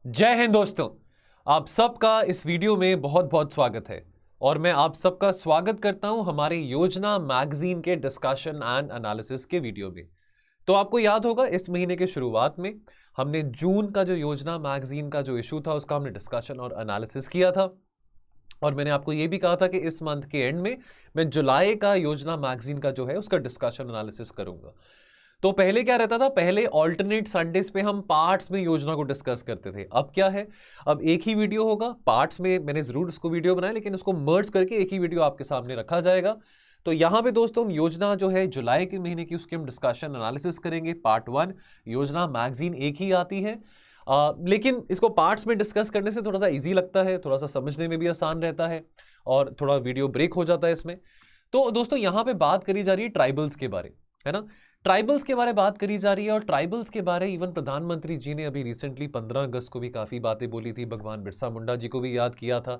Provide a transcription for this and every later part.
जय हिंद दोस्तों। आप सबका इस वीडियो में बहुत बहुत स्वागत है और मैं आप सबका स्वागत करता हूं हमारे योजना मैगजीन के डिस्कशन एंड एनालिसिस के वीडियो में। तो आपको याद होगा इस महीने के शुरुआत में हमने जून का जो योजना मैगजीन का जो इशू था उसका हमने डिस्कशन और एनालिसिस किया था और मैंने आपको यह भी कहा था कि इस मंथ के एंड में मैं जुलाई का योजना मैगजीन का जो है उसका डिस्कशन एनालिसिस करूंगा। तो पहले क्या रहता था, पहले ऑल्टरनेट संडेज पे हम पार्ट्स में योजना को डिस्कस करते थे। अब क्या है, अब एक ही वीडियो होगा। पार्ट्स में मैंने जरूर उसको वीडियो बनाया लेकिन उसको मर्ज करके एक ही वीडियो आपके सामने रखा जाएगा। तो यहां पे दोस्तों हम योजना जो है जुलाई के महीने की उसकी हम डिस्कशन एनालिसिस करेंगे। पार्ट 1 योजना मैगजीन एक ही आती है, लेकिन इसको पार्ट्स में डिस्कस करने से थोड़ा सा इजी लगता है, थोड़ा सा समझने में भी आसान रहता है और थोड़ा वीडियो ब्रेक हो जाता है इसमें। तो दोस्तों यहां पे बात करी जा रही है ट्राइबल्स के बारे, है ना। ट्राइबल्स के बारे में बात करी जा रही है और ट्राइबल्स के बारे इवन प्रधानमंत्री जी ने अभी रिसेंटली 15 अगस्त को भी काफ़ी बातें बोली थी। भगवान बिरसा मुंडा जी को भी याद किया था,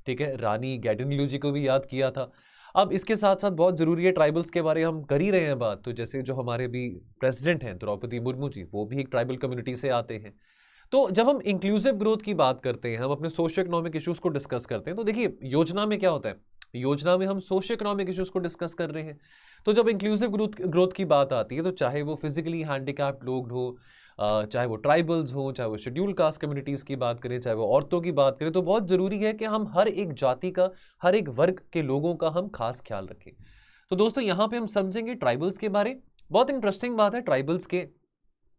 ठीक है, रानी गैडिनलियू जी को भी याद किया था। अब इसके साथ साथ बहुत ज़रूरी है, ट्राइबल्स के बारे में हम कर ही रहे हैं बात, तो जैसे जो हमारे भी प्रेसिडेंट हैं द्रौपदी मुर्मू जी, वो भी एक ट्राइबल कम्युनिटी से आते हैं। तो जब हम इंक्लूसिव ग्रोथ की बात करते हैं, हम अपने सोशियो इकोनॉमिक इश्यूज को डिस्कस करते हैं, तो देखिए योजना में क्या होता है, योजना में हम सोशियो इकोनॉमिक इश्यूज को डिस्कस कर रहे हैं। तो जब इंक्लूसिव ग्रोथ की बात आती है, तो चाहे वो फिजिकली हैंडीकैप्ड लोग हो, चाहे वो ट्राइबल्स हो, चाहे वो शेड्यूल कास्ट कम्युनिटीज़ की बात करें, चाहे वो औरतों की बात करें, तो बहुत ज़रूरी है कि हम हर एक जाति का, हर एक वर्ग के लोगों का हम खास ख्याल रखें। तो दोस्तों यहाँ पे हम समझेंगे ट्राइबल्स के बारे। बहुत इंटरेस्टिंग बात है ट्राइबल्स के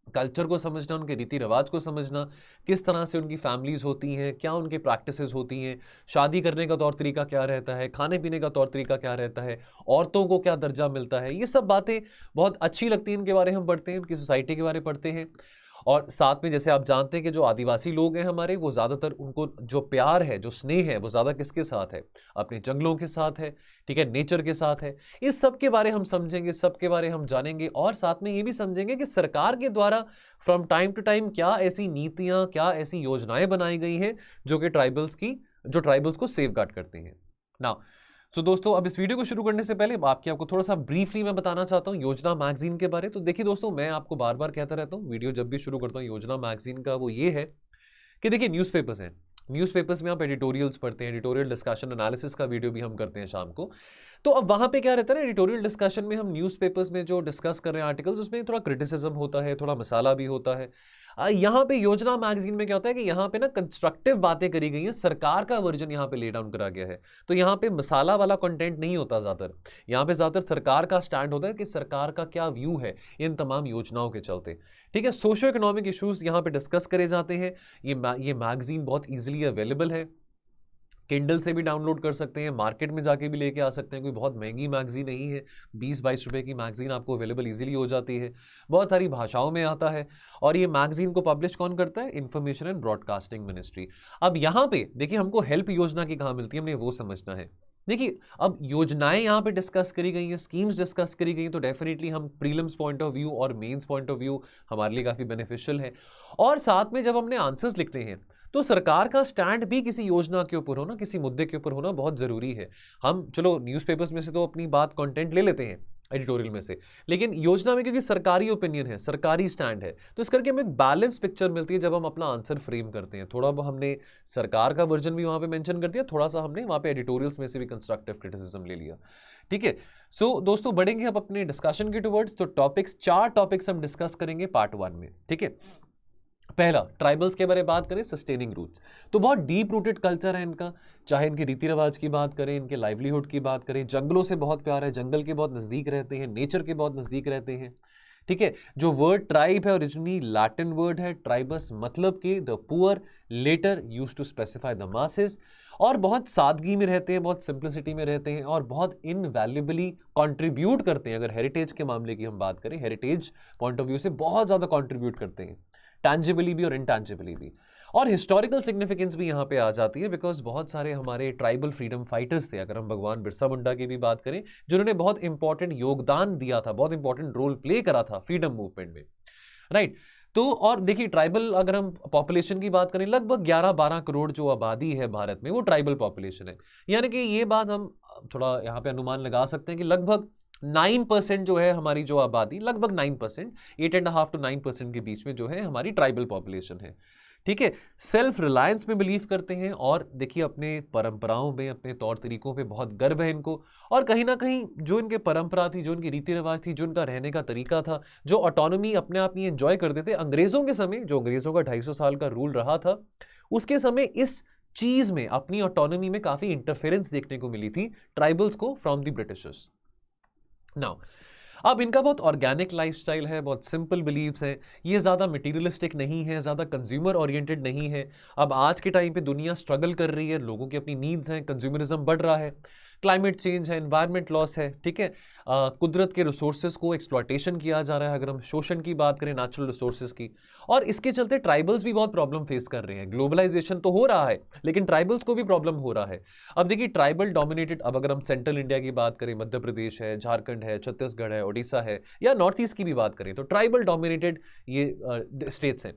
कल्चर को समझना, उनके रीति रिवाज को समझना, किस तरह से उनकी फैमिलीज होती हैं, क्या उनके प्रैक्टिसेस होती हैं, शादी करने का तौर तरीका क्या रहता है, खाने पीने का तौर तरीका क्या रहता है, औरतों को क्या दर्जा मिलता है। ये सब बातें बहुत अच्छी लगती हैं, इनके बारे में हम पढ़ते हैं, उनकी सोसाइटी के बारे में पढ़ते हैं। और साथ में जैसे आप जानते हैं कि जो आदिवासी लोग हैं हमारे, वो ज़्यादातर उनको जो प्यार है, जो स्नेह है, वो ज़्यादा किसके साथ है, अपने जंगलों के साथ है, ठीक है, नेचर के साथ है। इस सब के बारे हम समझेंगे, सब के बारे हम जानेंगे और साथ में ये भी समझेंगे कि सरकार के द्वारा फ्रॉम टाइम टू टाइम क्या ऐसी नीतियाँ, क्या ऐसी योजनाएं बनाई गई हैं जो कि ट्राइबल्स को सेफगार्ड करती हैं ना। तो दोस्तों अब इस वीडियो को शुरू करने से पहले आपको थोड़ा सा ब्रीफली मैं बताना चाहता हूँ योजना मैगजीन के बारे। तो देखिए दोस्तों, मैं आपको बार बार कहता रहता हूँ वीडियो जब भी शुरू करता हूँ योजना मैगजीन का, वो ये है कि देखिए न्यूज़पेपर्स हैं, न्यूज़पेपर्स में आप एडिटोरियल्स पढ़ते हैं, एडिटोरियल डिस्कशन एनालिसिस का वीडियो भी हम करते हैं शाम को। तो अब वहाँ पे क्या रहता है ना, एडिटोरियल डिस्कशन में हम न्यूज़पेपर्स में जो डिस्कस कर रहे हैं आर्टिकल्स, उसमें थोड़ा क्रिटिसिज्म होता है, थोड़ा मसाला भी होता है। यहाँ पे योजना मैगजीन में क्या होता है कि यहाँ पे ना कंस्ट्रक्टिव बातें करी गई हैं, सरकार का वर्जन यहाँ पे ले डाउन करा गया है। तो यहाँ पे मसाला वाला कंटेंट नहीं होता ज़्यादातर, यहाँ पे ज़्यादातर सरकार का स्टैंड होता है कि सरकार का क्या व्यू है इन तमाम योजनाओं के चलते, ठीक है। सोशो इकोनॉमिक इश्यूज यहाँ पे डिस्कस करे जाते हैं। ये मैगजीन बहुत ईजिली अवेलेबल है, किंडल से भी डाउनलोड कर सकते हैं, मार्केट में जाके भी लेके आ सकते हैं, कोई बहुत महंगी मैगजीन नहीं है। 20-22 रुपए की मैगजीन आपको अवेलेबल इजीली हो जाती है, बहुत सारी भाषाओं में आता है। और ये मैगजीन को पब्लिश कौन करता है, इंफॉर्मेशन एंड ब्रॉडकास्टिंग मिनिस्ट्री। अब यहाँ पे देखिए हमको हेल्प योजना की कहाँ मिलती है, हमने वो समझना है। देखिए अब योजनाएं यहाँ पे डिस्कस करी गई हैं, स्कीम्स डिस्कस करी गई हैं, तो डेफिनेटली हम प्रीलिम्स पॉइंट ऑफ व्यू और मेंस पॉइंट ऑफ व्यू हमारे लिए काफ़ी बेनिफिशियल है। और साथ में जब हमने आंसर्स लिखने हैं, तो सरकार का स्टैंड भी किसी योजना के ऊपर होना, किसी मुद्दे के ऊपर होना बहुत ज़रूरी है। हम चलो न्यूज़पेपर्स में से तो अपनी बात कंटेंट ले लेते हैं एडिटोरियल में से, लेकिन योजना में क्योंकि सरकारी ओपिनियन है, सरकारी स्टैंड है, तो इस करके हमें एक बैलेंस पिक्चर मिलती है जब हम अपना आंसर फ्रेम करते हैं। थोड़ा हमने सरकार का वर्जन भी वहाँ पे मेंशन कर दिया, थोड़ा सा हमने वहाँ पे एडिटोरियल्स में से भी कंस्ट्रक्टिव क्रिटिसिज्म ले लिया, ठीक है। सो दोस्तों बढ़ेंगे अब अपने डिस्कशन के टुवर्ड्स। तो चार टॉपिक्स हम डिस्कस करेंगे पार्ट 1 में, ठीक है। पहला, ट्राइबल्स के बारे में बात करें, सस्टेनिंग रूट्स। तो बहुत डीप रूटेड कल्चर है इनका, चाहे इनके रीति रिवाज की बात करें, इनके लाइवलीहुड की बात करें, जंगलों से बहुत प्यार है, जंगल के बहुत नज़दीक रहते हैं, नेचर के बहुत नज़दीक रहते हैं, ठीक है। जो वर्ड ट्राइब है ओरिजिनली लैटिन वर्ड है ट्राइबस, मतलब कि the poor, later used to specify the masses. और बहुत सादगी में रहते हैं, बहुत सिंप्लिसिटी में रहते हैं और बहुत इनवैल्यूबली कंट्रीब्यूट करते हैं। अगर हेरिटेज के मामले की हम बात करें, हेरिटेज पॉइंट ऑफ व्यू से बहुत ज़्यादा कंट्रीब्यूट करते हैं, टैंजिबली भी और इनटैंजिबली भी। और हिस्टोरिकल सिग्निफिकेंस भी यहाँ पे आ जाती है, बिकॉज बहुत सारे हमारे ट्राइबल फ्रीडम फाइटर्स थे। अगर हम भगवान बिरसा मुंडा की भी बात करें, जिन्होंने बहुत इंपॉर्टेंट योगदान दिया था, बहुत इंपॉर्टेंट रोल प्ले करा था फ्रीडम मूवमेंट में, राइट। तो और देखिए ट्राइबल, अगर हम पॉपुलेशन की बात करें, लगभग 11-12 करोड़ जो आबादी है भारत में, वो ट्राइबल पॉपुलेशन है। यानी कि ये बात हम थोड़ा यहाँ पे अनुमान लगा सकते हैं कि लगभग 9% जो है हमारी जो आबादी, लगभग 9%, 8.5 to 9% के बीच में जो है हमारी ट्राइबल पॉपुलेशन है, ठीक है, सेल्फ रिलायंस में बिलीव करते हैं और देखिए अपने परंपराओं में, अपने तौर तरीकों पे बहुत गर्व है इनको। और कहीं ना कहीं जो इनके परंपरा थी, जो इनकी रीति रिवाज थी, जो इनका रहने का तरीका था, जो ऑटोनॉमी अपने आप ही एंजॉय करते थे, अंग्रेजों के समय, जो अंग्रेजों का 250 साल का रूल रहा था, उसके समय इस चीज में, अपनी ऑटोनॉमी में काफी इंटरफेरेंस देखने को मिली थी ट्राइबल्स को फ्रॉम द ब्रिटिशर्स। नाउ अब इनका बहुत ऑर्गेनिक लाइफस्टाइल है, बहुत सिंपल बिलीव्स हैं, ये ज़्यादा मटीरियलिस्टिक नहीं है, ज़्यादा कंज्यूमर ओरिएंटेड नहीं है। अब आज के टाइम पे दुनिया स्ट्रगल कर रही है, लोगों की अपनी नीड्स हैं, कंज्यूमरिज्म बढ़ रहा है, क्लाइमेट चेंज है, एनवायरमेंट लॉस है, ठीक है, कुदरत के रिसोर्सेज को एक्सप्लॉयटेशन किया जा रहा है, अगर हम शोषण की बात करें नेचुरल रिसोर्सेज की, और इसके चलते ट्राइबल्स भी बहुत प्रॉब्लम फेस कर रहे हैं। ग्लोबलाइजेशन तो हो रहा है लेकिन ट्राइबल्स को भी प्रॉब्लम हो रहा है। अब देखिए ट्राइबल डोमिनेटेड, अब अगर हम सेंट्रल इंडिया की बात करें, मध्य प्रदेश है, झारखंड है, छत्तीसगढ़ है, उड़ीसा है, या नॉर्थ ईस्ट की भी बात करें, तो ट्राइबल डोमिनेटेड ये स्टेट्स हैं।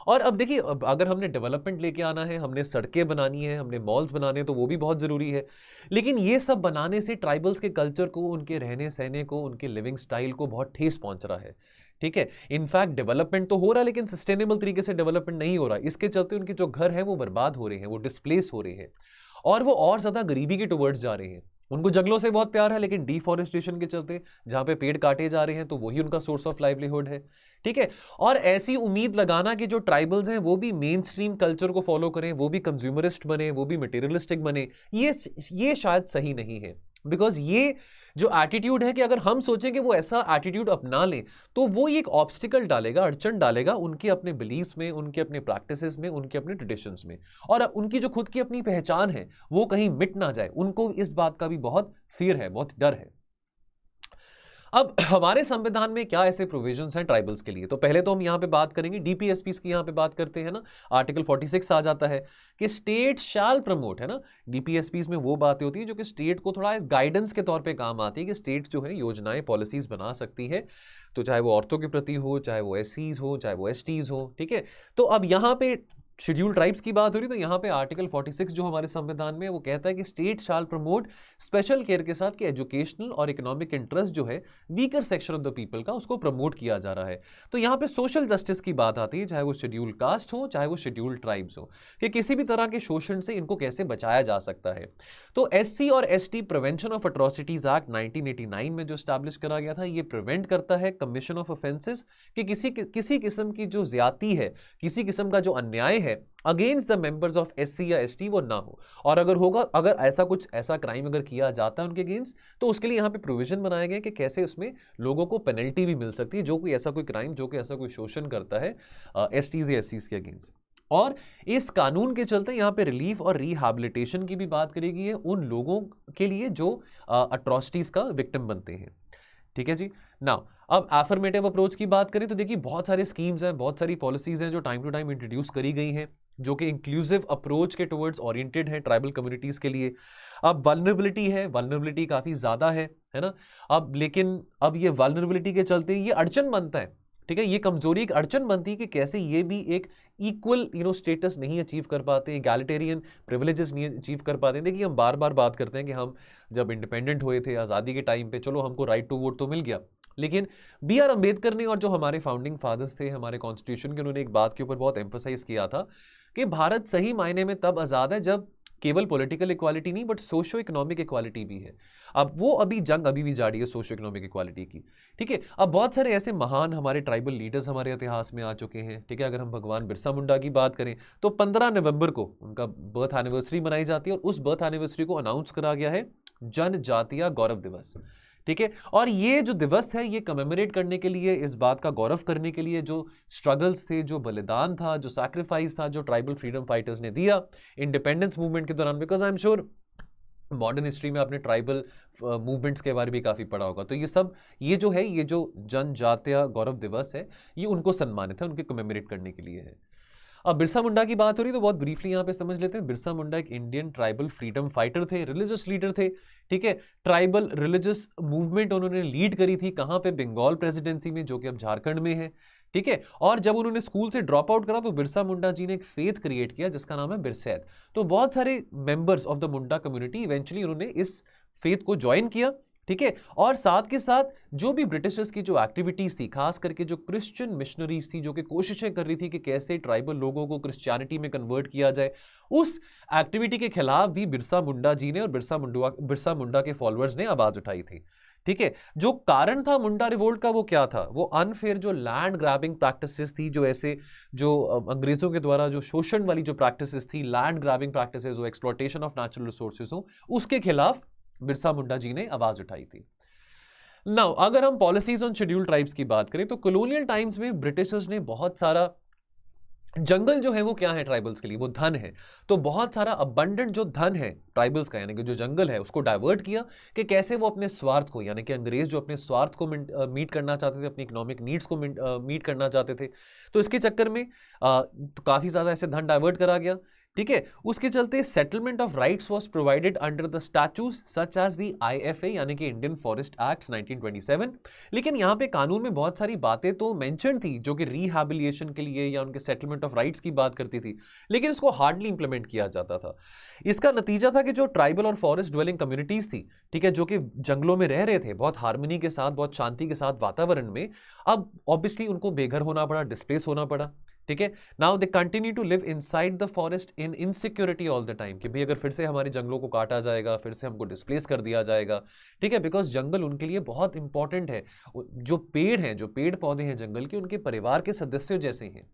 और अब देखिए, अगर हमने डेवलपमेंट लेके आना है, हमने सड़कें बनानी है, हमने मॉल्स बनाने हैं, तो वो भी बहुत ज़रूरी है। लेकिन ये सब बनाने से ट्राइबल्स के कल्चर को, उनके रहने सहने को, उनके लिविंग स्टाइल को बहुत ठेस पहुंच रहा है। ठीक है, इनफैक्ट डेवलपमेंट तो हो रहा है लेकिन सस्टेनेबल तरीके से डेवलपमेंट नहीं हो रहा। इसके चलते उनके जो घर हैं वो बर्बाद हो रहे हैं, वो डिस्प्लेस हो रहे हैं, और वो और ज़्यादा गरीबी के टुवर्ड्स जा रहे हैं। उनको जंगलों से बहुत प्यार है लेकिन डिफॉरेस्टेशन के चलते जहाँ पे पेड़ काटे जा रहे हैं तो वही उनका सोर्स ऑफ लाइवलीहुड है। ठीक है, और ऐसी उम्मीद लगाना कि जो ट्राइबल्स हैं वो भी मेन स्ट्रीम कल्चर को फॉलो करें, वो भी कंज्यूमरिस्ट बने, वो भी मटेरियलिस्टिक बने, ये शायद सही नहीं है। बिकॉज ये जो एटीट्यूड है कि अगर हम सोचें कि वो ऐसा एटीट्यूड अपना लें तो वो एक ऑब्स्टिकल डालेगा, अड़चन डालेगा उनके अपने बिलीव्स में, उनके अपने प्रैक्टिसेस में, उनके अपने ट्रेडिशंस में, और उनकी जो खुद की अपनी पहचान है वो कहीं मिट ना जाए। उनको इस बात का भी बहुत फियर है, बहुत डर है। अब हमारे संविधान में क्या ऐसे प्रोविजंस हैं ट्राइबल्स के लिए? तो पहले तो हम यहाँ पे बात करेंगे डीपीएसपीस की, यहाँ पे बात करते हैं ना, आर्टिकल 46 आ जाता है कि स्टेट शैल प्रमोट, है ना। डीपीएसपीस में वो बातें होती हैं जो कि स्टेट को थोड़ा गाइडेंस के तौर पे काम आती है कि स्टेट जो है योजनाएं, पॉलिसीज बना सकती है, तो चाहे वो औरतों के प्रति हो, चाहे वो एससीज हो, चाहे वो एसटीज हो। ठीक है, तो अब यहाँ पे शेड्यूल ट्राइब्स की बात हो रही, तो यहाँ पे आर्टिकल 46 जो हमारे संविधान में वो कहता है कि स्टेट शाल प्रमोट स्पेशल केयर के साथ कि एजुकेशनल और इकोनॉमिक इंटरेस्ट जो है weaker section of the people का, उसको प्रमोट किया जा रहा है। तो यहाँ पे सोशल जस्टिस की बात आती है, चाहे वो शेड्यूल कास्ट हो, चाहे वो शेड्यूल ट्राइब्स हो, कि किसी भी तरह के शोषण से इनको कैसे बचाया जा सकता है। तो एससी और ST prevention of atrocities act 1989 में जो स्टैब्लिश करा गया था, ये प्रिवेंट करता है कमीशन ऑफ ऑफेंसेस कि किसी किस्म की जो ज्यादती है, किसी किस्म का जो अन्याय है against the members of SC या एसटी वो ना हो। और अगर होगा, अगर ऐसा क्राइम अगर किया जाता है उनके अगेंस्ट, तो उसके लिए यहाँ पे प्रोविजन बनाए गए कि कैसे उसमें लोगों को पेनल्टी भी मिल सकती है, जो कोई ऐसा कोई क्राइम, जो कोई ऐसा कोई शोषण करता है एसटीज या एससीज के अगेंस्ट। और इस कानून के चलते यहाँ पे रिलीफ और रिहैबिलिटेशन की भी बात करी गई है उन लोगों के लिए जो अट्रॉसिटीज का विक्टिम बनते हैं। ठीक है जी। नाउ अब एफर्मेटिव अप्रोच की बात करें तो देखिए बहुत सारे स्कीम्स हैं, बहुत सारी पॉलिसीज हैं जो टाइम टू टाइम इंट्रोड्यूस करी गई हैं, जो कि इंक्लूसिव अप्रोच के टुवर्ड्स ओरिएंटेड है ट्राइबल कम्युनिटीज के लिए। अब वल्नरेबिलिटी काफ़ी ज़्यादा है ना। अब लेकिन अब ये वल्नरेबिलिटी के चलते ये अड़चन बनता है, ठीक है, ये कमजोरी एक अड़चन बनती है कि कैसे ये भी एक इक्वल स्टेटस नहीं अचीव कर पाते, इगैलिटेरियन प्रिविलेजेस नहीं अचीव कर पाते। देखिए हम बार बार बात करते हैं कि हम जब इंडिपेंडेंट हुए थे, आज़ादी के टाइम पे, चलो हमको राइट टू वोट तो मिल गया, लेकिन बी आर अम्बेडकर ने और जो हमारे फाउंडिंग फादर्स थे, हमारे कॉन्स्टिट्यूशन के, उन्होंने एक बात के ऊपर बहुत एम्फोसाइज किया था कि भारत सही मायने में तब आज़ाद है जब केवल पॉलिटिकल इक्वालिटी नहीं बट सोशो इकोनॉमिक इक्वालिटी भी है। अब वो जंग अभी भी जारी है सोशो इकोनॉमिक इक्वालिटी की। ठीक है, अब बहुत सारे ऐसे महान हमारे ट्राइबल लीडर्स हमारे इतिहास में आ चुके हैं। ठीक है, अगर हम भगवान बिरसा मुंडा की बात करें तो 15 नवंबर को उनका बर्थ एनिवर्सरी मनाई जाती है, और उस बर्थ एनिवर्सरी को अनाउंस करा गया है जनजातीय गौरव दिवस। ठीक है, और ये जो दिवस है ये कमेमोरेट करने के लिए, इस बात का गौरव करने के लिए जो स्ट्रगल्स थे, जो बलिदान था, जो सैक्रिफाइस था, जो ट्राइबल फ्रीडम फाइटर्स ने दिया इंडिपेंडेंस मूवमेंट के दौरान। Because I am sure modern history में आपने ट्राइबल मूवमेंट्स के बारे में भी काफ़ी पढ़ा होगा। तो ये जो जनजातीय गौरव दिवस है, ये उनको सम्मानित है, उनके कमेमोरेट करने के लिए है। अब बिरसा मुंडा की बात हो रही है तो बहुत ब्रीफली यहाँ पे समझ लेते हैं। बिरसा मुंडा एक इंडियन ट्राइबल फ्रीडम फाइटर थे, रिलीजियस लीडर थे। ठीक है, ट्राइबल रिलीजियस मूवमेंट उन्होंने लीड करी थी, कहाँ पे? बंगाल प्रेसिडेंसी में, जो कि अब झारखंड में है। ठीक है, और जब उन्होंने स्कूल से ड्रॉप आउट करा तो बिरसा मुंडा जी ने एक फेथ क्रिएट किया जिसका नाम है बिरसैत। तो बहुत सारे members of the Munda community eventually उन्होंने इस फेथ को ज्वाइन किया। ठीक है। और साथ के साथ जो भी ब्रिटिशर्स की जो एक्टिविटीज थी, खास करके जो क्रिश्चियन मिशनरीज थी जो कि कोशिशें कर रही थी कि कैसे ट्राइबल लोगों को क्रिश्चियनिटी में कन्वर्ट किया जाए, उस एक्टिविटी के खिलाफ भी बिरसा मुंडा जी ने और बिरसा मुंडा के फॉलोअर्स ने आवाज उठाई थी। ठीक है। जो कारण था मुंडा रिवोल्ट का वो क्या था? वो अनफेयर जो लैंड ग्रैबिंग प्रैक्टिसेस थी, जो ऐसे जो अंग्रेजों के द्वारा जो शोषण वाली जो प्रैक्टिसेस थी, लैंड ग्रैबिंग प्रैक्टिसेस हो, एक्सप्लॉयटेशन ऑफ नेचुरल रिसोर्सेज हो, उसके खिलाफ बिरसा मुंडा जी ने आवाज उठाई थी। नाउ अगर हम पॉलिसीज ऑन शेड्यूल्ड ट्राइब्स की बात करें तो कॉलोनियल टाइम्स में ब्रिटिशर्स ने बहुत सारा जंगल जो है वो क्या है ट्राइबल्स के लिए, वो धन है। तो बहुत सारा अबंडेंट जो धन है ट्राइबल्स का, यानी कि जो जंगल है, उसको डाइवर्ट किया कि कैसे वो अपने स्वार्थ को, यानी कि अंग्रेज जो अपने स्वार्थ को मीट करना चाहते थे, अपनी इकोनॉमिक नीड्स को मीट करना चाहते थे, तो इसके चक्कर में तो काफ़ी ज़्यादा ऐसे धन डाइवर्ट करा गया। ठीक है। उसके चलते settlement of rights was provided under the statutes such as the IFA, यानी कि इंडियन फॉरेस्ट एक्ट 1927। लेकिन यहाँ पे कानून में बहुत सारी बातें तो मेंशन थी जो कि रिहैबिलिटेशन के लिए या उनके सेटलमेंट ऑफ राइट्स की बात करती थी, लेकिन इसको हार्डली इंप्लीमेंट किया जाता था। इसका नतीजा था कि जो ट्राइबल और फॉरेस्ट ड्वेलिंग कम्युनिटीज थी, ठीक है, जो कि जंगलों में रह रहे थे बहुत हार्मनी के साथ, बहुत शांति के साथ वातावरण में, अब ऑब्वियसली उनको बेघर होना पड़ा, डिस्प्लेस होना पड़ा। ठीक है। Now they continue to live inside the forest in insecurity all the time, कि भाई अगर फिर से हमारे जंगलों को काटा जाएगा, फिर से हमको डिस्प्लेस कर दिया जाएगा। ठीक है। बिकॉज जंगल उनके लिए बहुत इंपॉर्टेंट है। जो पेड़ हैं, जो पेड़ पौधे हैं जंगल के, उनके परिवार के सदस्यों जैसे हैं।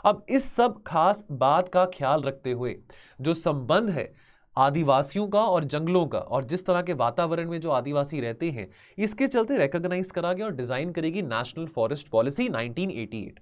अब इस सब खास बात का ख्याल रखते हुए जो संबंध है आदिवासियों का और जंगलों का, और जिस तरह के वातावरण में जो आदिवासी रहते हैं, इसके चलते रिकॉग्नाइज करा गया और डिजाइन करेगी नेशनल फॉरेस्ट पॉलिसी 1988।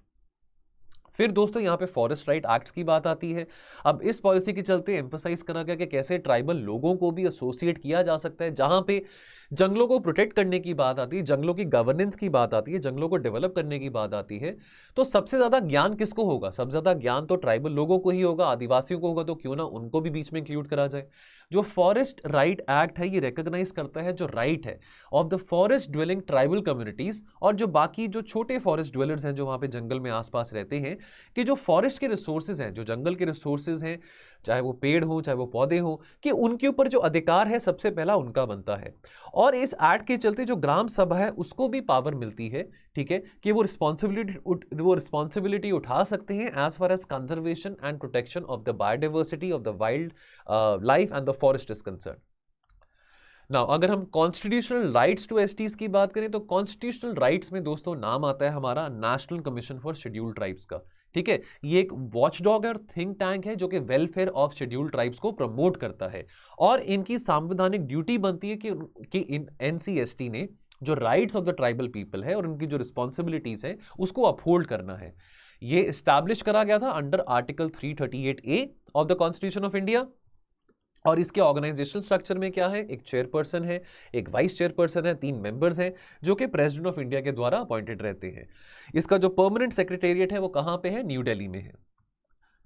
फिर दोस्तों यहाँ पे फॉरेस्ट राइट एक्ट्स की बात आती है। अब इस पॉलिसी के चलते एम्फसाइज करा गया कि कैसे ट्राइबल लोगों को भी एसोसिएट किया जा सकता है। जहां पे जंगलों को प्रोटेक्ट करने की बात आती है, जंगलों की गवर्नेंस की बात आती है, जंगलों को डेवलप करने की बात आती है, तो सबसे ज्यादा ज्ञान किसको होगा? सबसे ज्यादा ज्ञान तो ट्राइबल लोगों को ही होगा, आदिवासियों को होगा। तो क्यों ना उनको भी बीच में इंक्लूड करा जाए। जो फॉरेस्ट राइट एक्ट है ये रिकॉग्नाइज करता है जो राइट है of the forest dwelling tribal communities, और जो बाकी जो छोटे फॉरेस्ट ड्वेलर्स हैं जो वहां पे जंगल में आसपास रहते हैं, कि जो फॉरेस्ट के रिसोर्सेज हैं, जो जंगल के रिसोर्सेज हैं, चाहे वो पेड़ हो चाहे वो पौधे हो, कि उनके ऊपर जो अधिकार है सबसे पहला उनका बनता है। और इस एक्ट के चलते जो ग्राम सभा है उसको भी पावर मिलती है, ठीक है, कि वो रिस्पॉन्सिबिलिटी उठा सकते हैं as far as conservation and protection of the biodiversity of the wildlife and the forest is concern. Now अगर हम कॉन्स्टिट्यूशनल राइट्स टू एसटीज की बात करें तो कॉन्स्टिट्यूशनल राइट्स में दोस्तों नाम आता है हमारा national commission for scheduled tribes का। ठीक है। ये एक वॉचडॉग और थिंक टैंक है जो कि वेलफेयर ऑफ शेड्यूल्ड ट्राइब्स को प्रमोट करता है, और इनकी संवैधानिक ड्यूटी बनती है कि इन एनसीएसटी ने जो rights of the tribal people है और उनकी जो रिस्पॉन्सिबिलिटीज है उसको अपहोल्ड करना है। ये एस्टैब्लिश करा गया था under article 338A of the constitution of India. और इसके ऑर्गेनाइजेशनल स्ट्रक्चर में क्या है? एक चेयरपर्सन है, एक वाइस चेयरपर्सन है, 3 मेंबर्स हैं जो कि प्रेसिडेंट ऑफ इंडिया के द्वारा अपॉइंटेड रहते हैं। इसका जो परमानेंट सेक्रेटेरिएट है वो कहां पे है? न्यू दिल्ली में है।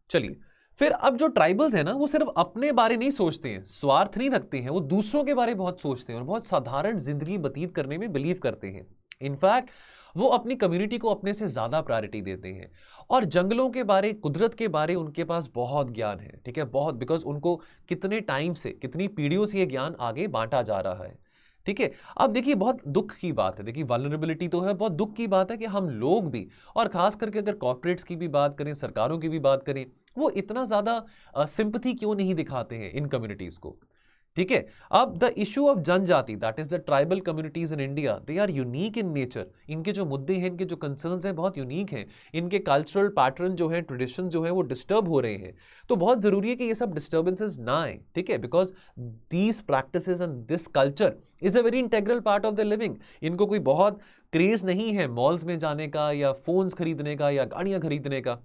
चलिए, फिर अब जो ट्राइबल्स हैं ना वो सिर्फ अपने बारे नहीं सोचते हैं, स्वार्थ नहीं रखते हैं, वो दूसरों के बारे में बहुत सोचते हैं और बहुत साधारण जिंदगी व्यतीत करने में बिलीव करते हैं। इनफैक्ट वो अपनी कम्युनिटी को अपने से ज्यादा प्रायोरिटी देते हैं, और जंगलों के बारे, कुदरत के बारे उनके पास बहुत ज्ञान है। ठीक है, बहुत, बिकॉज उनको कितने टाइम से, कितनी पीढ़ियों से ये ज्ञान आगे बांटा जा रहा है। ठीक है। अब देखिए बहुत दुख की बात है, देखिए वल्नरेबिलिटी तो है, बहुत दुख की बात है कि हम लोग भी, और खास करके अगर कॉर्पोरेट्स की भी बात करें, सरकारों की भी बात करें, वो इतना ज्यादा सिंपैथी क्यों नहीं दिखाते हैं इन कम्युनिटीज को। ठीक है। अब द इशू ऑफ जनजाति, that is the tribal communities in India, they are unique in nature. इनके जो मुद्दे हैं, इनके जो कंसर्न्स हैं बहुत यूनिक हैं। इनके कल्चरल पैटर्न जो है, ट्रेडिशन जो है वो डिस्टर्ब हो रहे हैं। तो बहुत जरूरी है कि ये सब डिस्टर्बेंसेस ना आए। ठीक है, because these practices and this culture is a very integral part of the living. इनको कोई बहुत क्रेज नहीं है मॉल्स में जाने का, या फोन्स खरीदने का, या गाड़ियां खरीदने का।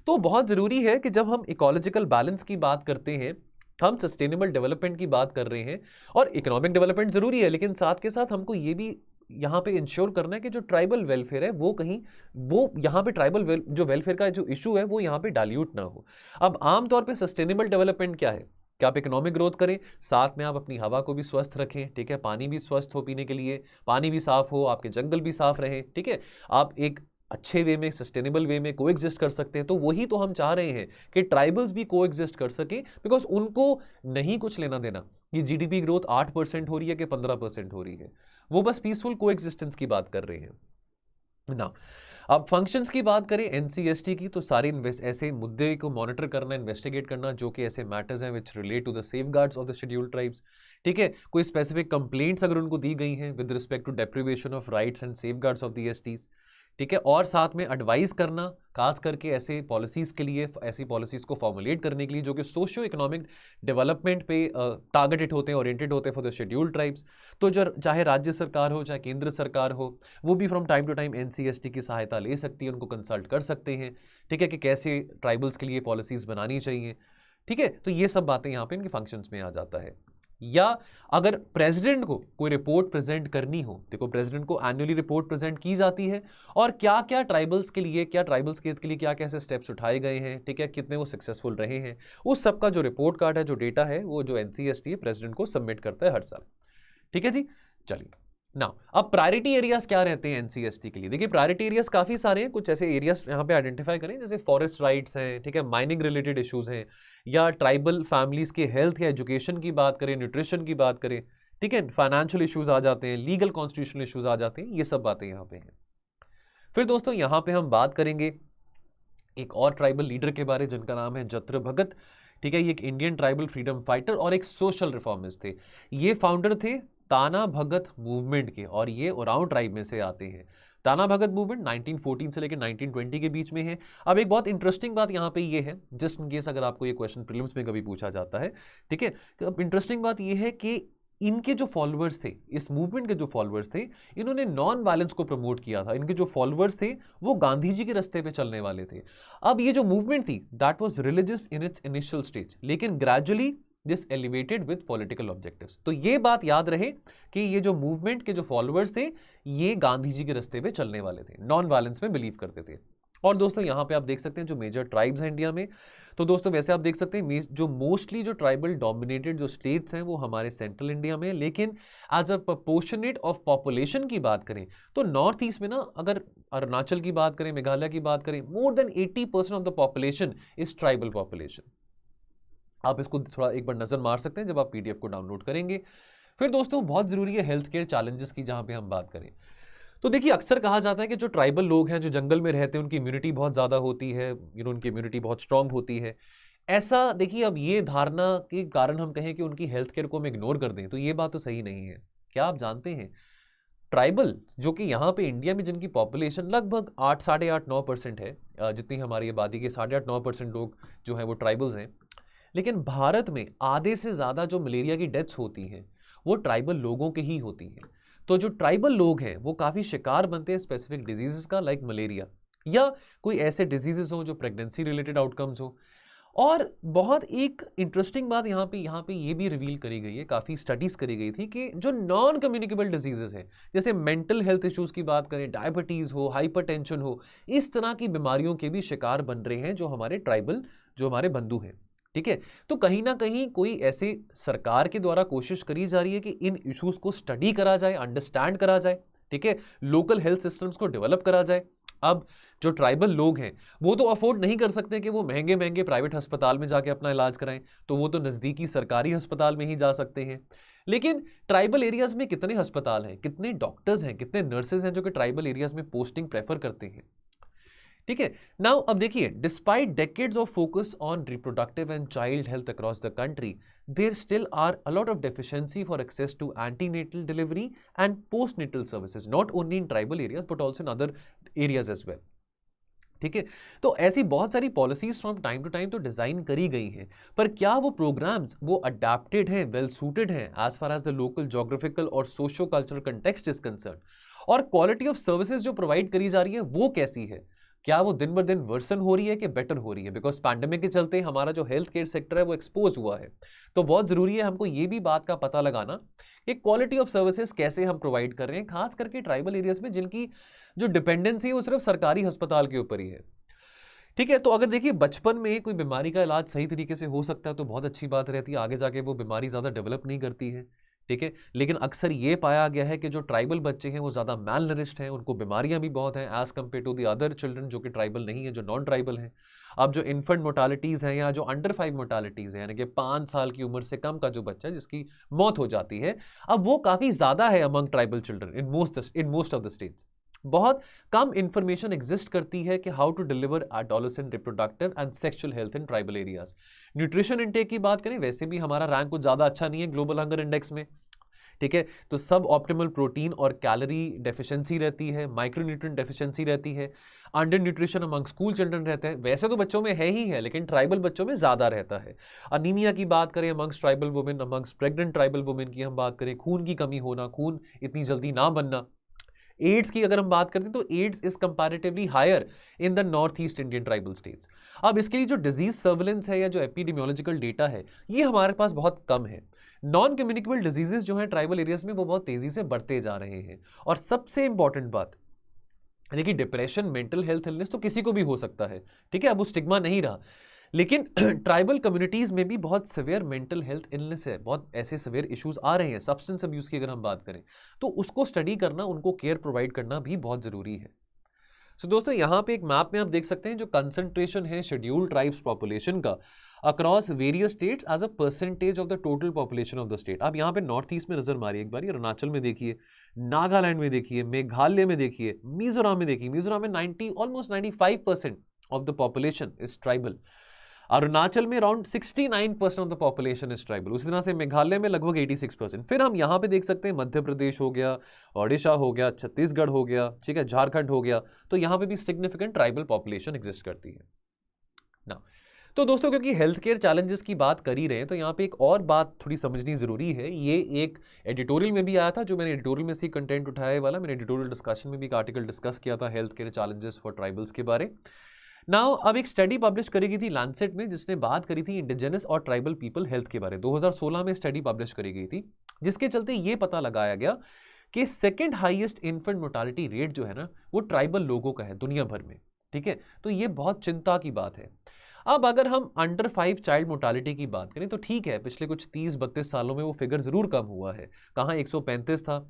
तो बहुत जरूरी है कि जब हम इकोलॉजिकल बैलेंस की बात करते हैं, हम सस्टेनेबल डेवलपमेंट की बात कर रहे हैं, और इकोनॉमिक डेवलपमेंट जरूरी है, लेकिन साथ के साथ हमको ये भी यहाँ पे इंश्योर करना है कि जो ट्राइबल वेलफेयर है वो कहीं, वो यहाँ पे ट्राइबल जो वेलफेयर का जो इशू है वो यहाँ पे डाइल्यूट ना हो। अब आमतौर पे सस्टेनेबल डेवलपमेंट क्या है कि आप इकोनॉमिक ग्रोथ करें, साथ में आप अपनी हवा को भी स्वस्थ रखें। ठीक है, पानी भी स्वस्थ हो पीने के लिए, पानी भी साफ हो, आपके जंगल भी साफ रहे। ठीक है, आप एक अच्छे वे में, सस्टेनेबल वे में कोएग्जिस्ट कर सकते हैं। तो वही तो हम चाह रहे हैं कि ट्राइबल्स भी कोएग्जिस्ट कर सके, बिकॉज उनको नहीं कुछ लेना देना ये जीडीपी ग्रोथ 8% हो रही है कि 15% हो रही है, वो बस पीसफुल कोएग्जिस्टेंस की बात कर रहे हैं ना। अब फंक्शंस की बात करें एनसीएसटी की, तो सारे ऐसे मुद्दे को मॉनिटर करना, इन्वेस्टिगेट करना जो कि ऐसे मैटर्स हैं which relate to the safeguards of the scheduled tribes. ठीक है, कोई स्पेसिफिक कंप्लेंट्स अगर उनको दी गई हैं with respect to deprivation of rights and safeguards of the STs. ठीक है, और साथ में एडवाइस करना खास करके ऐसे पॉलिसीज़ के लिए, ऐसी पॉलिसीज़ को फॉर्मुलेट करने के लिए जो कि सोशियो इकोनॉमिक डेवलपमेंट पे टारगेटेड होते हैं, ओरिएंटेड होते हैं फॉर द शेड्यूल्ड ट्राइब्स। तो जो चाहे राज्य सरकार हो चाहे केंद्र सरकार हो, वो भी from time to time NCST की सहायता ले सकती है, उनको कंसल्ट कर सकते हैं। ठीक है, कि कैसे ट्राइबल्स के लिए पॉलिसीज़ बनानी चाहिए। ठीक है, तो ये सब बातें यहाँ पे इनके फंक्शंस में आ जाता है। या अगर प्रेसिडेंट को कोई रिपोर्ट प्रेजेंट करनी हो, देखो प्रेसिडेंट को एनुअली रिपोर्ट प्रेजेंट की जाती है, और क्या क्या ट्राइबल्स के लिए, क्या ट्राइबल्स के लिए क्या कैसे स्टेप्स उठाए गए हैं, ठीक है, कितने वो सक्सेसफुल रहे हैं, उस सब का जो रिपोर्ट कार्ड है, जो डेटा है, वो जो एनसीएसटी है प्रेसिडेंट को सबमिट करता है हर साल। ठीक है जी, चलिए ना। अब प्रायोरिटी एरियाज क्या रहते हैं एनसीएसटी के लिए? देखिए प्रायोरिटी एरियाज काफी सारे हैं, कुछ ऐसे एरियाज यहाँ पे आइडेंटिफाई करें जैसे फॉरेस्ट राइट्स हैं, ठीक है, माइनिंग रिलेटेड इश्यूज हैं, या ट्राइबल फैमिलीज के हेल्थ या एजुकेशन की बात करें, न्यूट्रिशन की बात करें, ठीक है, फाइनेंशियल इश्यूज आ जाते हैं, लीगल कॉन्स्टिट्यूशनल इश्यूज आ जाते हैं, ये सब बातें यहाँ पे हैं। फिर दोस्तों यहाँ पे हम बात करेंगे एक और ट्राइबल लीडर के बारे, जिनका नाम है जत्र भगत। ठीक है, ये एक इंडियन ट्राइबल फ्रीडम फाइटर और एक सोशल रिफॉर्मिस्ट थे। ये फाउंडर थे ताना भगत मूवमेंट के, और ये ओरांव ट्राइब में से आते हैं। ताना भगत मूवमेंट 1914 से लेकर 1920 के बीच में है। अब एक बहुत इंटरेस्टिंग बात यहाँ पे ये है, जस्ट इन केस अगर आपको ये क्वेश्चन प्रीलिम्स में कभी पूछा जाता है, ठीक है, तो अब इंटरेस्टिंग बात ये है कि इनके जो फॉलोअर्स थे, इस मूवमेंट के जो फॉलोअर्स थे, इन्होंने नॉन वायलेंस को प्रमोट किया था। इनके जो फॉलोअर्स थे वो गांधी जी के रास्ते पे चलने वाले थे। अब ये जो मूवमेंट थी that was religious in its initial stage, लेकिन gradually this elevated with political objectives. तो ये बात याद रहे कि ये जो मूवमेंट के जो फॉलोअर्स थे ये गांधी जी के रास्ते पे चलने वाले थे, नॉन वायलेंस में बिलीव करते थे। और दोस्तों यहाँ पे आप देख सकते हैं जो मेजर ट्राइब्स हैं इंडिया में, तो दोस्तों वैसे आप देख सकते हैं जो मोस्टली जो ट्राइबल डोमिनेटेड जो स्टेट्स हैं वो हमारे सेंट्रल इंडिया में, लेकिन as a proportionate of population की बात करें तो नॉर्थ ईस्ट में ना, अगर अरुणाचल की बात करें, मेघालय की बात करें, more than 80% of the population is tribal population. आप इसको थोड़ा एक बार नजर मार सकते हैं जब आप पीडीएफ को डाउनलोड करेंगे। फिर दोस्तों बहुत जरूरी है हेल्थ केयर चैलेंजेस की जहां पे हम बात करें, तो देखिए अक्सर कहा जाता है कि जो ट्राइबल लोग हैं, जो जंगल में रहते हैं, उनकी इम्यूनिटी बहुत ज़्यादा होती है, उनकी इम्यूनिटी बहुत स्ट्रांग होती है। ऐसा देखिए, अब ये धारणा के कारण हम कहें कि उनकी हेल्थ केयर को हम इग्नोर कर दें, तो ये बात तो सही नहीं है। क्या आप जानते हैं ट्राइबल जो कि यहाँ पे इंडिया में जिनकी पॉपुलेशन लगभग 8, 8.5, 9% है, जितनी हमारी आबादी के 8.5, 9% लोग जो है वो ट्राइबल्स हैं, लेकिन भारत में आधे से ज़्यादा जो मलेरिया की डेथ्स होती हैं वो ट्राइबल लोगों के ही होती हैं। तो जो ट्राइबल लोग हैं वो काफ़ी शिकार बनते हैं स्पेसिफिक डिजीजेस का, लाइक मलेरिया, या कोई ऐसे डिजीजेस हो जो प्रेगनेंसी रिलेटेड आउटकम्स हो। और बहुत एक इंटरेस्टिंग बात यहाँ पे ये भी रिवील करी गई है, काफ़ी स्टडीज़ करी गई थी कि जो नॉन कम्युनिकेबल डिजीजेस हैं, जैसे मेंटल हेल्थ इश्यूज़ की बात करें, डायबिटीज़ हो, हाइपरटेंशन हो, इस तरह की बीमारियों के भी शिकार बन रहे हैं जो हमारे ट्राइबल, जो हमारे बंधु हैं। ठीक है, तो कहीं ना कहीं कोई ऐसे सरकार के द्वारा कोशिश करी जा रही है कि इन इश्यूज को स्टडी करा जाए, अंडरस्टैंड करा जाए, ठीक है, लोकल हेल्थ सिस्टम्स को डेवलप करा जाए। अब जो ट्राइबल लोग हैं वो तो अफोर्ड नहीं कर सकते कि वो महंगे महंगे प्राइवेट अस्पताल में जाके अपना इलाज कराएं, तो वो तो नज़दीकी सरकारी अस्पताल में ही जा सकते हैं। लेकिन ट्राइबल एरियाज में कितने अस्पताल हैं, कितने डॉक्टर्स हैं, कितने नर्सेज हैं जो कि ट्राइबल एरियाज में पोस्टिंग प्रेफर करते हैं? ठीक है, नाउ अब देखिए, despite decades of focus on reproductive and child health across the country, there still are a lot of deficiency for access to antenatal delivery and postnatal services, not only in tribal areas but also in other areas as well. ठीक है, तो ऐसी बहुत सारी policies from time to time तो design करी गई हैं, पर क्या वो प्रोग्राम्स वो अडेप्टेड हैं, वेल सूटेड हैं as far as the local geographical और socio cultural context is concern, और क्वालिटी ऑफ सर्विसेज जो प्रोवाइड करी जा रही है वो कैसी है? क्या वो दिन ब दिन वर्सन हो रही है कि बेटर हो रही है? बिकॉज पैंडेमिक के चलते हमारा जो हेल्थ केयर सेक्टर है वो एक्सपोज हुआ है, तो बहुत जरूरी है हमको ये भी बात का पता लगाना कि क्वालिटी ऑफ सर्विसेज कैसे हम प्रोवाइड कर रहे हैं, खास करके ट्राइबल एरियाज में जिनकी जो डिपेंडेंसी है वो सिर्फ सरकारी अस्पताल के ऊपर ही है। ठीक है, तो अगर देखिए बचपन में कोई बीमारी का इलाज सही तरीके से हो सकता है तो बहुत अच्छी बात रहती है, आगे जाके वो बीमारी ज़्यादा डेवलप नहीं करती है। ठीक है। लेकिन अक्सर ये पाया गया है कि जो ट्राइबल बच्चे हैं वो ज़्यादा मैल नरिश्ड हैं, उनको बीमारियां भी बहुत हैं as compared to the other children जो कि ट्राइबल नहीं है, जो नॉन ट्राइबल हैं। अब जो इन्फेंट मोर्टालिटीज़ हैं या जो अंडर 5 मोर्टालिटीज़ हैं, यानी कि 5 साल की उम्र से कम का जो बच्चा है जिसकी मौत हो जाती है, अब वो काफ़ी ज़्यादा है among tribal children in most of the states. बहुत कम इंफॉर्मेशन एग्जिस्ट करती है कि how to deliver adolescent reproductive and sexual health in tribal areas. Nutrition intake की बात करें, वैसे भी हमारा रैंक कुछ ज़्यादा अच्छा नहीं है ग्लोबल हंगर इंडेक्स में, ठीक है। तो सब ऑप्टिमल प्रोटीन और कैलोरी डेफिशिएंसी रहती है, माइक्रोन्यूट्रिएंट डेफिशिएंसी रहती है, under nutrition among school children रहते हैं। वैसे तो बच्चों में है ही है, लेकिन ट्राइबल बच्चों में ज़्यादा रहता है। अनीमिया की बात करें amongst tribal women, amongst pregnant tribal women की हम बात करें, खून की कमी होना, खून इतनी जल्दी ना बनना। एड्स की अगर हम बात करते हैं तो AIDS is comparatively higher in the north east Indian tribal states. अब इसके लिए जो डिजीज सर्विलेंस है या जो एपिडेमियोलॉजिकल डेटा है ये हमारे पास बहुत कम है। नॉन कम्युनिकेबल डिजीजेस जो हैं ट्राइबल एरियाज में वो बहुत तेजी से बढ़ते जा रहे हैं। और सबसे इंपॉर्टेंट बात, देखिए डिप्रेशन, मेंटल हेल्थ इलनेस तो किसी को भी हो सकता है, ठीक है, अब वो स्टिग्मा नहीं रहा। लेकिन ट्राइबल कम्युनिटीज में भी बहुत सिवियर मेंटल हेल्थ इलनेस है, बहुत ऐसे सिवियर इश्यूज आ रहे हैं। सब्सटेंस अब्यूज की अगर हम बात करें तो उसको स्टडी करना, उनको केयर प्रोवाइड करना भी बहुत जरूरी है। सो दोस्तों यहाँ पे एक मैप में आप देख सकते हैं जो कंसंट्रेशन है शेड्यूल्ड ट्राइब्स पॉपुलेशन का across various states as a percentage of the total population of the state. आप यहाँ पे नॉर्थ ईस्ट में नजर मारिए एक बार, अरुणाचल में देखिए, नागालैंड में देखिए, मेघालय में देखिए, मिजोरम में देखिए। मिजोरम में 90 almost 95% of the population is tribal. Arunachal में around 69% of the population is tribal. उसी तरह से मेघालय में लगभग 86%। फिर हम यहाँ पे देख सकते हैं मध्य प्रदेश हो गया, ओडिशा हो गया, छत्तीसगढ़ हो गया, ठीक है, झारखंड हो गया। तो यहाँ पे भी सिग्निफिकेंट ट्राइबल पॉपुलेशन एग्जिस्ट करती है ना। तो दोस्तों क्योंकि हेल्थ केयर चैलेंजेस की बात कर ही रहे हैं तो यहाँ पे एक और बात थोड़ी समझनी जरूरी है। ये एक एडिटोरियल में भी आया था, जो मैंने एडिटोरियल में से कंटेंट उठाया वाला, मैंने एडिटोरियल डिस्कशन में भी एक आर्टिकल डिस्कस किया था health care challenges for tribals के बारे। नाउ अब एक स्टडी पब्लिश करी गई थी लैंसेट में जिसने बात करी थी इंडिजिनस और ट्राइबल पीपल हेल्थ के बारे। 2016 में स्टडी पब्लिश करी गई थी जिसके चलते ये पता लगाया गया कि second highest infant mortality rate जो है ना वो ट्राइबल लोगों का है दुनिया भर में, ठीक है। तो ये बहुत चिंता की बात है। अब अगर हम अंडर 5 चाइल्ड मोर्टालिटी की बात करें तो ठीक है, पिछले कुछ 30-32 सालों में वो फिगर जरूर कम हुआ है। कहाँ 135 था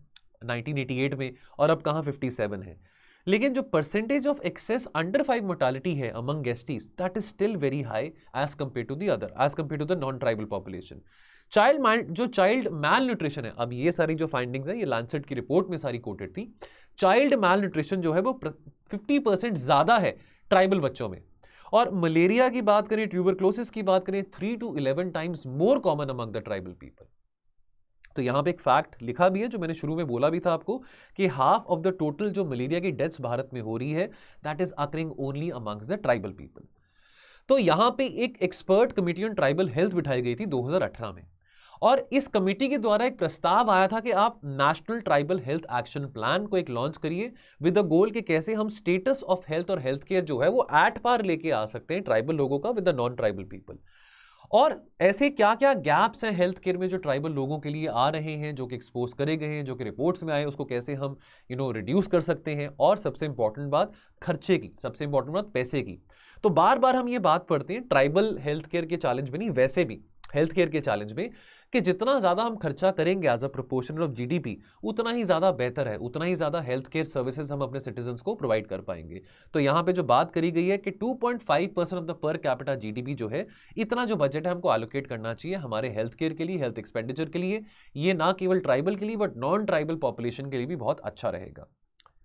1988 में और अब कहाँ 57 है। लेकिन जो percentage of excess under 5 mortality है अमंग गेस्टीज, that is still very high as compare to the non tribal population. Child malnutrition है, अब ये सारी जो फाइंडिंग्स है ये लैंसेट की रिपोर्ट में सारी कोटेड थी। चाइल्ड मैल न्यूट्रिशन जो है वो 50% ज्यादा है ट्राइबल बच्चों में। और मलेरिया की बात करें, ट्यूबरक्लोसिस की बात करें, 3 to 11 times more common among the tribal people. तो यहां पे एक फैक्ट लिखा भी है जो मैंने शुरू में बोला भी था आपको कि हाफ ऑफ द टोटल जो मलेरिया की डेथ्स भारत में हो रही है that is occurring only amongst the tribal people. तो यहां पे एक expert committee on tribal health बिठाई गई थी 2018 में, और इस कमेटी के द्वारा एक प्रस्ताव आया था कि आप national tribal health action plan को एक लॉन्च करिए विद द गोल कि कैसे हम स्टेटस ऑफ हेल्थ और हेल्थ केयर जो है वो एट पार लेके आ सकते हैं ट्राइबल लोगों का with the non tribal people. और ऐसे क्या क्या गैप्स हैं हेल्थ केयर में जो ट्राइबल लोगों के लिए आ रहे हैं, जो कि एक्सपोज करे गए हैं, जो कि रिपोर्ट्स में आए, उसको कैसे हम रिड्यूस कर सकते हैं। और सबसे इंपॉर्टेंट बात खर्चे की, सबसे इंपॉर्टेंट बात पैसे की। तो बार बार हम ये बात पढ़ते हैं ट्राइबल हेल्थ केयर के चैलेंज में, नहीं वैसे भी हेल्थ केयर के चैलेंज में, कि जितना ज्यादा हम खर्चा करेंगे as a proportion of GDP उतना ही ज्यादा बेहतर है, उतना ही ज्यादा हेल्थ केयर सर्विसेज हम अपने सिटीजन्स को प्रोवाइड कर पाएंगे। तो यहाँ पे जो बात करी गई है कि 2.5% of the per capita GDP जो है, इतना जो बजट है हमको एलोकेट करना चाहिए हमारे हेल्थ केयर के लिए, हेल्थ एक्सपेंडिचर के लिए। ये ना केवल ट्राइबल के लिए बट नॉन ट्राइबल पॉपुलेशन के लिए भी बहुत अच्छा रहेगा,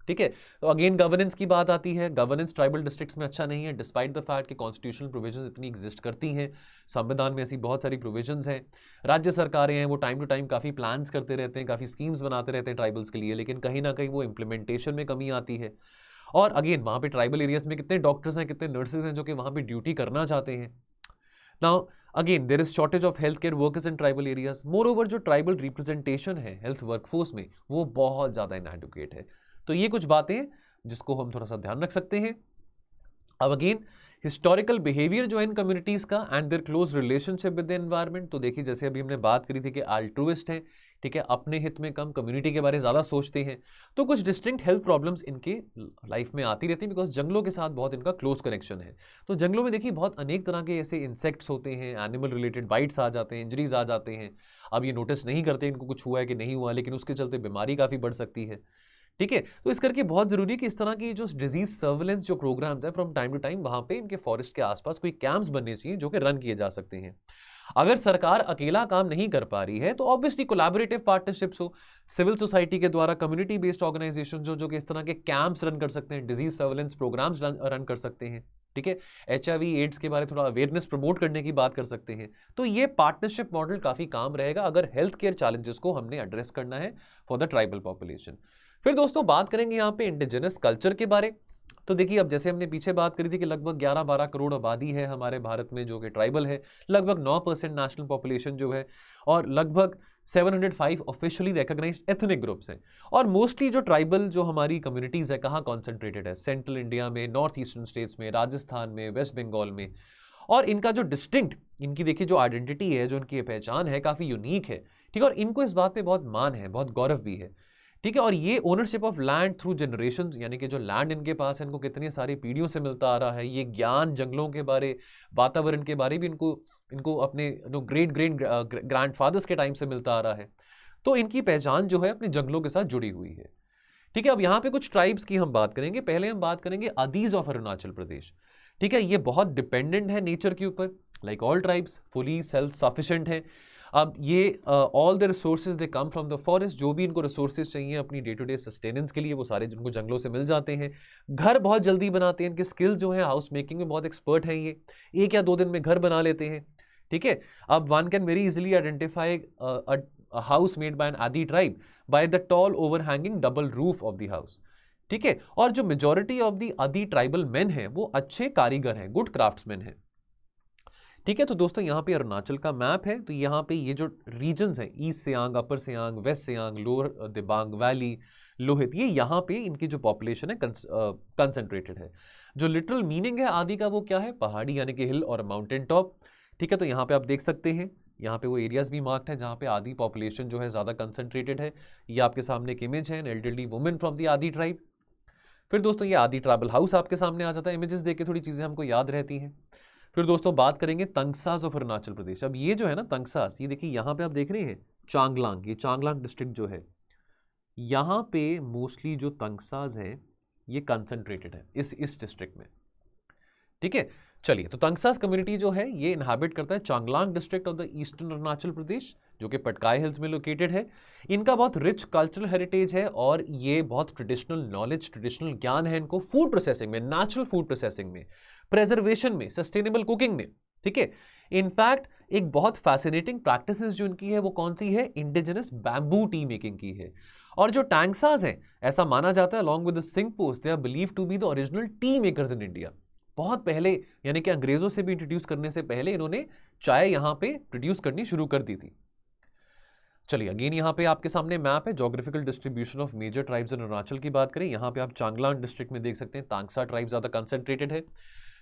ठीक है। तो अगेन गवर्नेंस की बात आती है। गवर्नेंस ट्राइबल डिस्ट्रिक्ट्स में अच्छा नहीं है डिस्पाइट द फैक्ट कि कॉन्स्टिट्यूशनल प्रोविजंस इतनी एग्जिस्ट करती हैं, संविधान में ऐसी बहुत सारी प्रोविजंस हैं। राज्य सरकारें हैं वो टाइम टू टाइम काफ़ी प्लान्स करते रहते हैं, काफ़ी स्कीम्स बनाते रहते हैं ट्राइबल्स के लिए, लेकिन कहीं ना कहीं वो इंप्लीमेंटेशन में कमी आती है। और अगेन वहाँ पे ट्राइबल एरियाज में कितने डॉक्टर्स हैं, कितने नर्सेज हैं जो कि वहाँ पे ड्यूटी करना चाहते हैं। Now again there is shortage of health care workers in tribal areas. Moreover जो ट्राइबल रिप्रेजेंटेशन है हेल्थ वर्कफोर्स में वो बहुत ज़्यादा इनएडुकेट है। तो ये कुछ बातें जिसको हम थोड़ा सा ध्यान रख सकते हैं। अब अगेन हिस्टोरिकल बिहेवियर जो है इन कम्युनिटीज का and their close relationship with the environment. तो देखिए जैसे अभी हमने बात करी थी कि अल्ट्रुइस्ट है, ठीक है, अपने हित में कम, कम्युनिटी के बारे में ज़्यादा सोचते हैं। तो कुछ डिस्टिंक्ट हेल्थ प्रॉब्लम्स इनके लाइफ में आती रहती हैं बिकॉज जंगलों के साथ बहुत इनका क्लोज कनेक्शन है। तो जंगलों में देखिए बहुत अनेक तरह के ऐसे इंसेक्ट्स होते हैं, एनिमल रिलेटेड बाइट्स आ जाते हैं, इंजरीज आ जाते हैं। अब ये नोटिस नहीं करते इनको कुछ हुआ है कि नहीं हुआ, लेकिन उसके चलते बीमारी काफ़ी बढ़ सकती है, ठीक है। तो इस करके बहुत जरूरी है कि इस तरह की जो डिजीज सर्वेलेंस जो प्रोग्राम्स है फ्रॉम टाइम टू टाइम वहां पे इनके फॉरेस्ट के आसपास कोई कैंप्स बनने चाहिए जो कि रन किए जा सकते हैं। अगर सरकार अकेला काम नहीं कर पा रही है तो ऑब्वियसली कोलैबोरेटिव पार्टनरशिप्स हो, सिविल सोसाइटी के द्वारा कम्युनिटी बेस्ड ऑर्गेनाइजेशन जो कि इस तरह के कैंप्स रन कर सकते हैं, डिजीज सर्वेलेंस प्रोग्राम्स रन कर सकते हैं, ठीक है। HIV एड्स के बारे में थोड़ा अवेयरनेस प्रमोट करने की बात कर सकते हैं। तो ये पार्टनरशिप मॉडल काफी काम रहेगा अगर हेल्थ केयर चैलेंजेस को हमने एड्रेस करना है फॉर द ट्राइबल पॉपुलेशन। फिर दोस्तों बात करेंगे यहाँ पे इंडिजिनस कल्चर के बारे। तो देखिए अब जैसे हमने पीछे बात करी थी कि लगभग 11-12 करोड़ आबादी है हमारे भारत में जो कि ट्राइबल है, लगभग 9% नेशनल पॉपुलेशन जो है, और लगभग 705 ऑफिशियली रिकॉग्नाइज्ड एथनिक ग्रुप्स हैं। और मोस्टली जो ट्राइबल जो हमारी कम्युनिटीज़ है कहाँ कॉन्सेंट्रेटेड है, सेंट्रल इंडिया में, नॉर्थ ईस्टर्न स्टेट्स में, राजस्थान में, वेस्ट बंगाल में। और इनका जो डिस्टिंक्ट, इनकी देखिए जो आइडेंटिटी है, जो इनकी पहचान है, काफ़ी यूनिक है, ठीक है। और इनको इस बात पे बहुत मान है, बहुत गौरव भी है, ठीक है। और ये ownership of land through generation, यानी कि जो लैंड इनके पास है, इनको कितनी सारी पीढ़ियों से मिलता आ रहा है, ये ज्ञान जंगलों के बारे, वातावरण के बारे भी इनको अपने ग्रेट ग्रैंडफादर्स के टाइम से मिलता आ रहा है। तो इनकी पहचान जो है अपने जंगलों के साथ जुड़ी हुई है, ठीक है। अब यहाँ पे कुछ ट्राइब्स की हम बात करेंगे। पहले हम बात करेंगे अदीज ऑफ अरुणाचल प्रदेश, ठीक है। ये बहुत डिपेंडेंट है नेचर के ऊपर, like all tribes, fully self sufficient है। अब ये all the resources they come from the forest, जो भी इनको रिसोर्सेज चाहिए अपनी डे टू डे सस्टेनेंस के लिए वो सारे जिनको जंगलों से मिल जाते हैं। घर बहुत जल्दी बनाते हैं, इनके स्किल जो है हाउस मेकिंग में बहुत एक्सपर्ट हैं, ये 1 या 2 दिन में घर बना लेते हैं, ठीक है। अब one can very easily identify house made by an Adi tribe by the tall overhanging double roof of the house, ठीक है। और जो majority of the Adi tribal men हैं वो अच्छे कारीगर हैं, गुड क्राफ्ट्समैन हैं, ठीक है। तो दोस्तों यहाँ पे अरुणाचल का मैप है। तो यहाँ पे ये जो रीजन्स हैं, east Siang, upper Siang, west Siang, lower Dibang valley, Lohit, ये यहाँ पे इनकी जो पॉपुलेशन है कंसंट्रेटेड है। जो लिटरल मीनिंग है आदि का वो क्या है, पहाड़ी यानी कि हिल और माउंटेन टॉप, ठीक है। तो यहाँ पे आप देख सकते हैं, यहाँ पे वो एरियाज भी मार्क्ड है जहाँ पे आदि पॉपुलेशन जो है ज़्यादा कंसंट्रेटेड है। ये आपके सामने एक इमेज है, an elderly women from the आदि ट्राइब। फिर दोस्तों ये आदि ट्राइबल हाउस आपके सामने आ जाता है, इमेजेस देख के थोड़ी चीज़ें हमको याद रहती हैं। फिर दोस्तों बात करेंगे तंगसास ऑफ अरुणाचल प्रदेश। अब ये जो है ना तंगसास, ये देखिए यहाँ पे आप देख रहे हैं चांगलांग, ये चांगलांग डिस्ट्रिक्ट जो है, यहाँ पे मोस्टली जो तंगसास है ये कंसंट्रेटेड है इस डिस्ट्रिक्ट में, ठीक है। चलिए, तो तंगसास कम्युनिटी जो है ये इनहैबिट करता है Changlang district of the eastern Arunachal Pradesh जो कि पटकाई हिल्स में लोकेटेड है। इनका बहुत रिच कल्चरल हेरिटेज है और ये बहुत ट्रेडिशनल नॉलेज, ट्रेडिशनल ज्ञान है इनको फूड प्रोसेसिंग में, नेचुरल फूड प्रोसेसिंग में, प्रेजर्वेशन में, सस्टेनेबल कुकिंग में, ठीक है। इनफैक्ट एक बहुत फैसिनेटिंग प्रैक्टिसेस जो इनकी है वो कौन सी है, इंडिजिनस बैम्बू टी मेकिंग की है। और जो टैंगसास हैं ऐसा माना जाता है along with the Singphos they are believed to be the original tea makers in India. बहुत पहले यानी कि अंग्रेजों से भी इंट्रोड्यूस करने से पहले इन्होंने चाय यहाँ पे प्रोड्यूस करनी शुरू कर दी थी। चलिए अगेन यहाँ पे आपके सामने मैप है, geographical distribution of major tribes in Arunachal की बात करें, यहाँ पे आप चांगलांग डिस्ट्रिक्ट में देख सकते हैं तांगसा ट्राइब ज्यादा कंसंट्रेटेड है।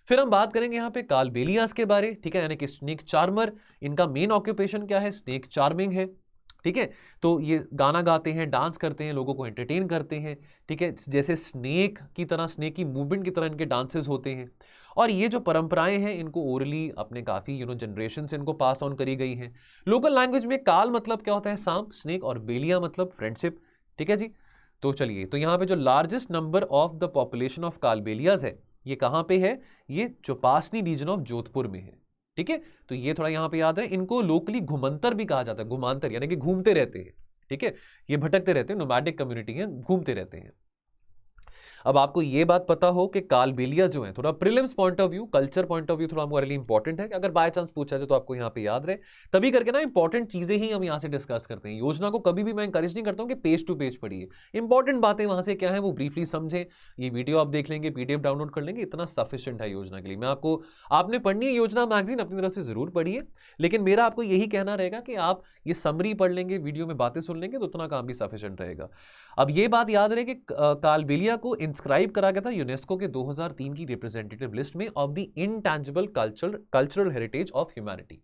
फिर हम बात करेंगे यहाँ पे कालबेलियास के बारे, ठीक है, यानी कि स्नेक चार्मर। इनका मेन ऑक्यूपेशन क्या है, स्नेक चार्मिंग है, ठीक है। तो ये गाना गाते हैं, डांस करते हैं, लोगों को एंटरटेन करते हैं, ठीक है। जैसे स्नेक की तरह, स्नेक की मूवमेंट की तरह इनके डांसेस होते हैं। और ये जो परंपराएं हैं इनको ओरली अपने काफ़ी जनरेशन से इनको पास ऑन करी गई हैं। लोकल लैंग्वेज में काल मतलब क्या होता है, सांप, स्नेक, और बेलिया मतलब फ्रेंडशिप, ठीक है जी। तो चलिए, तो यहाँ पे जो largest number of the population of Kalbelias है ये कहाँ पे है, ये चौपासनी रीजन ऑफ जोधपुर में है, ठीक है। तो ये थोड़ा यहाँ पे याद है। इनको लोकली घुमंतर भी कहा जाता है, घुमांतर यानी कि घूमते रहते हैं, ठीक है। ये भटकते रहते हैं, नोमैडिक कम्युनिटी है, घूमते रहते हैं। अब आपको ये बात पता हो कि कालबेलिया जो है थोड़ा prelims point of view, culture point of view थोड़ा हमारे लिए इंपॉर्टेंट है कि अगर बाय चांस पूछा जाए तो आपको यहाँ पे याद रहे, तभी करके ना इंपॉर्टेंट चीजें ही हम यहाँ से डिस्कस करते हैं। योजना को कभी भी मैं इंकरेज नहीं करता हूँ कि पेज टू पेज पढ़िए, इंपॉर्टेंट बातें वहां से क्या है वो ब्रीफली समझें। ये वीडियो आप देख लेंगे, PDF डाउनलोड कर लेंगे, इतना सफिशिएंट है योजना के लिए। मैं आपको, आपने पढ़नी है योजना मैगजीन, अपनी तरफ से जरूर पढ़िए, लेकिन मेरा आपको यही कहना रहेगा कि आप ये समरी पढ़ लेंगे, वीडियो में बातें सुन लेंगे तो उतना काम भी सफिशिएंट रहेगा। अब ये बात याद रहे कि कालबेलिया को इंस्क्राइब करा गया था यूनेस्को के 2003 की रिप्रेजेंटेटिव लिस्ट में of the intangible cultural heritage of humanity.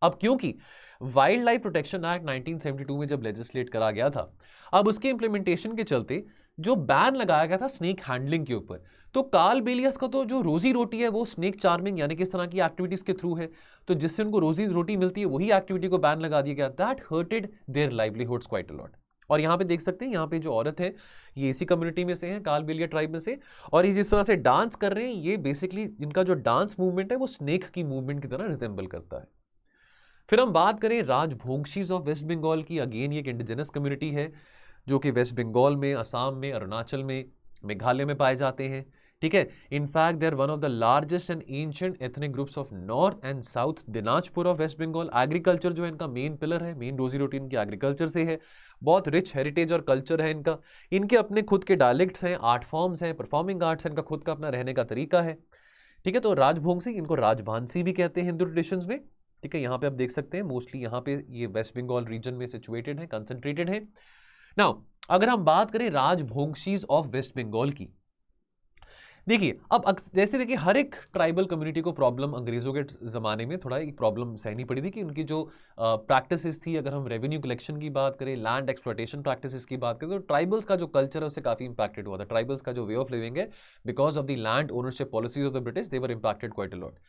अब क्योंकि वाइल्ड लाइफ प्रोटेक्शन एक्ट 1972 में जब लेजिस्लेट करा गया था, अब उसके इंप्लीमेंटेशन के चलते जो बैन लगाया गया था स्नेक हैंडलिंग के ऊपर, तो कार्ल बेलियस का तो जो रोजी रोटी है वो स्नेक चार्मिंग यानी कि इस तरह की एक्टिविटीज के थ्रू है, तो जिससे उनको रोजी रोटी मिलती है वही एक्टिविटी को बैन लगा दिया गया। That hurted their livelihoods quite a lot. और यहाँ पे देख सकते हैं, यहाँ पे जो औरत है ये इसी कम्युनिटी में से है, कार्ल बेलिया ट्राइब में से, और ये जिस तरह से डांस कर रहे हैं, ये बेसिकली इनका जो डांस मूवमेंट है वो स्नेक की मूवमेंट की तरह रिजेंबल करता है। फिर हम बात करें राजभोंगशीज ऑफ वेस्ट बंगाल की। अगेन ये एक इंडिजिनस कम्युनिटी है जो कि वेस्ट बंगाल में, असम में, अरुणाचल में, मेघालय में पाए जाते हैं। ठीक है, in fact they are one of the largest and ancient ethnic groups of north and south Dinajpur of West Bengal. Agriculture जो है इनका मेन पिलर है, मेन रोजी रोटी इनकी एग्रीकल्चर से है। बहुत रिच हेरिटेज और कल्चर है इनका। इनके अपने खुद के डायलेक्ट्स हैं, आर्ट फॉर्म्स हैं, परफॉर्मिंग आर्ट्स है, इनका खुद का अपना रहने का तरीका है। ठीक है, तो राजभोंगसी, इनको राजभांसी भी कहते हैं हिंदू ट्रेडिशंस में। ठीक है, यहाँ पे आप देख सकते हैं मोस्टली यहाँ पे ये वेस्ट बंगाल रीजन में सिचुएटेड है, कंसंट्रेटेड है। नाउ अगर हम बात करें राजभोंगशीज ऑफ वेस्ट बंगाल की, देखिए अब जैसे देखिए हर एक ट्राइबल कम्युनिटी को प्रॉब्लम अंग्रेजों के ज़माने में थोड़ा एक प्रॉब्लम सहनी पड़ी थी कि उनकी जो प्रैक्टिसेस थी, अगर हम रेवेन्यू कलेक्शन की बात करें, लैंड एक्सप्लॉयटेशन प्रैक्टिसेस की बात करें, तो ट्राइबल्स का जो कल्चर है उससे काफ़ी इंपैक्टेड हुआ था। ट्राइबल्स का जो वे ऑफ लिविंग है, because of the land ownership policies of the British, they were impacted quite a lot.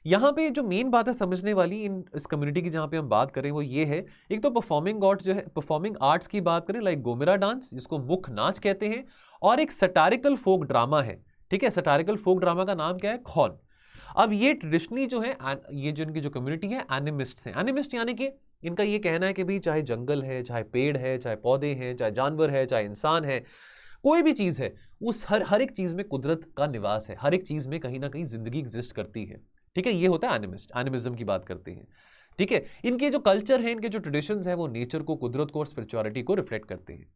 यहाँ पे जो मेन बात है समझने वाली इस कम्युनिटी की जहाँ पे हम बात करें वो ये है, एक तो परफॉर्मिंग आर्ट्स जो है, परफॉर्मिंग आर्ट्स की बात करें लाइक गोमेरा डांस जिसको मुख नाच कहते हैं, और एक सटारिकल फोक ड्रामा है। ठीक है, सटारिकल फोक ड्रामा का नाम क्या है? खौन। अब ये ट्रेडिशनली जो है, ये जो इनकी जो कम्युनिटी है एनिमिस्ट हैं। एनिमिस्ट यानी कि इनका ये कहना है कि भाई चाहे जंगल है, चाहे पेड़ है, चाहे पौधे हैं, चाहे जानवर है, चाहे इंसान है, कोई भी चीज़ है, उस हर एक चीज़ में कुदरत का निवास है, हर एक चीज़ में कहीं ना कहीं जिंदगी एग्जिस्ट करती है। ठीक है, ये होता है एनिमिस्ट, एनिमिज्म की बात करते हैं। ठीक है, इनके जो कल्चर है, इनके जो ट्रेडिशंस है, वो नेचर को, कुदरत को और स्पिरिचुअलिटी को रिफ्लेक्ट करते हैं।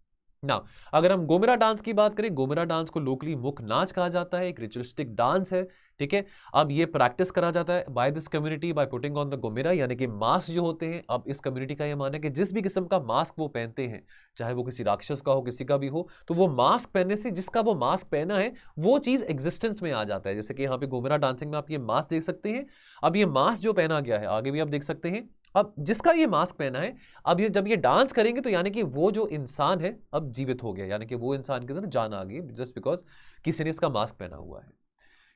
ना अगर हम गोमेरा डांस की बात करें, गोमेरा डांस को लोकली मुख नाच कहा जाता है, एक रिचुअलिस्टिक डांस है। ठीक है, अब ये प्रैक्टिस करा जाता है by this community by putting on the Gomira, यानी कि मास्क जो होते हैं। अब इस कम्युनिटी का ये मानना है कि जिस भी किस्म का मास्क वो पहनते हैं, चाहे वो किसी राक्षस का हो, किसी का भी हो, तो वो मास्क पहनने से जिसका वो मास्क पहना है वो चीज़ एग्जिस्टेंस में आ जाता है। जैसे कि यहाँ पे गोमेरा डांसिंग में आप ये मास्क देख सकते हैं। अब ये मास्क जो पहना गया है, आगे भी आप देख सकते हैं, अब जिसका ये मास्क पहना है, अब ये जब ये डांस करेंगे तो यानी कि वो जो इंसान है अब जीवित हो गया, यानी कि वो इंसान के अंदर जान आ गई, जस्ट बिकॉज किसी ने इसका मास्क पहना हुआ है।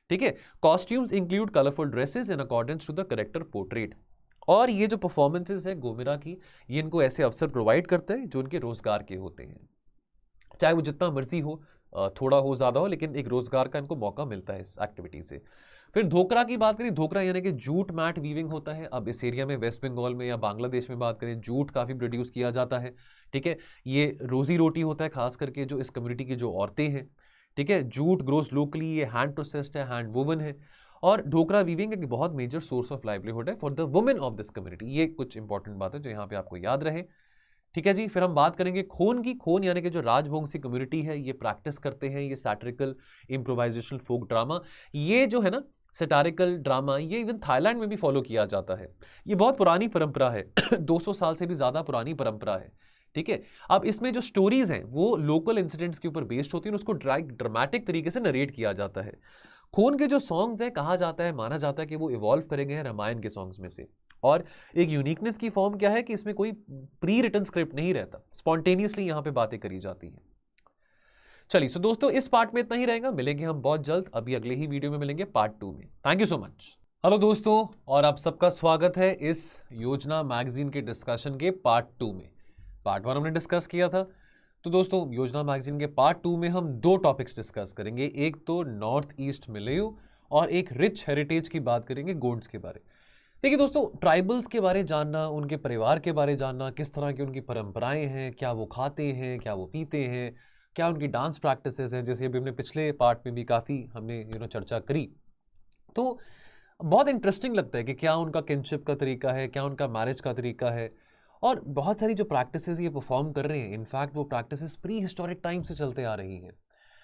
ठीक है, costumes include colourful dresses in accordance to the character portrait. और ये जो परफॉर्मेंसेस है गोमेरा की, ये इनको ऐसे अवसर प्रोवाइड करते हैं जो इनके रोजगार के होते हैं, चाहे वो जितना मर्जी हो, थोड़ा हो ज़्यादा हो, लेकिन एक रोजगार का इनको मौका मिलता है इस एक्टिविटी से। फिर धोकरा की बात करें, धोकरा यानी कि जूट मैट वीविंग होता है। अब इस एरिया में वेस्ट बंगाल में या बांग्लादेश में बात करें, जूट काफ़ी प्रोड्यूस किया जाता है। ठीक है, ये रोजी रोटी होता है खास करके जो इस कम्युनिटी की जो औरतें हैं। ठीक है, जूट ग्रोस लोकली, ये हैंड प्रोसेस्ड है, हैंड वोवन है। और ढोकरा वीविंग एक बहुत मेजर सोर्स ऑफ लाइवलीहुड है for the women of this community. ये कुछ इंपॉर्टेंट बात है जो यहाँ पे आपको याद रहे। ठीक है जी, फिर हम बात करेंगे खोन की। खोन यानी कि जो राजवंशी कम्युनिटी है, ये प्रैक्टिस करते हैं ये सैटिरिकल इम्प्रोवाइजेशनल फोक ड्रामा। ये जो है ना सैटिरिकल ड्रामा, ये इवन थाईलैंड में भी फॉलो किया जाता है। ये बहुत पुरानी परंपरा है 200 साल से भी ज़्यादा पुरानी परंपरा है। ठीक है, अब इसमें जो स्टोरीज हैं वो लोकल इंसिडेंट्स के ऊपर बेस्ड होती हैं, उसको ड्रामेटिक तरीके से नरेट किया जाता है। खून के जो सॉन्ग्स हैं, कहा जाता है, माना जाता है कि वो इवॉल्व करे गए हैं रामायण के सॉन्ग्स में से। और एक यूनिकनेस की फॉर्म क्या है कि इसमें कोई प्री रिटन स्क्रिप्ट नहीं रहता, स्पॉन्टेनियसली यहाँ पे बातें करी जाती हैं। चलिए सो दोस्तों, इस पार्ट में इतना ही रहेगा, मिलेंगे हम बहुत जल्द, अभी अगले ही वीडियो में मिलेंगे पार्ट 2 में। Thank you so much. Hello दोस्तों, और आप सबका स्वागत है इस योजना मैगजीन के डिस्कशन के पार्ट 2 में। पार्ट 1 हमने डिस्कस किया था, तो दोस्तों योजना मैगजीन के पार्ट 2 में हम 2 टॉपिक्स डिस्कस करेंगे। एक तो नॉर्थ ईस्ट मिलेयू और एक रिच हेरिटेज की बात करेंगे, गोंड्स के बारे। देखिए दोस्तों, ट्राइबल्स के बारे जानना, उनके परिवार के बारे जानना, किस तरह की उनकी परंपराएं हैं, क्या वो खाते हैं, क्या वो पीते हैं, क्या उनकी डांस प्रैक्टिसेस हैं, जैसे अभी हमने पिछले पार्ट में भी काफ़ी हमने चर्चा करी, तो बहुत इंटरेस्टिंग लगता है कि क्या उनका किनशिप का तरीका है, क्या उनका मैरिज का तरीका है। और बहुत सारी जो प्रैक्टिसेस ये परफॉर्म कर रहे हैं, इनफैक्ट वो प्रैक्टिसेस प्री हिस्टोरिक टाइम से चलते आ रही हैं,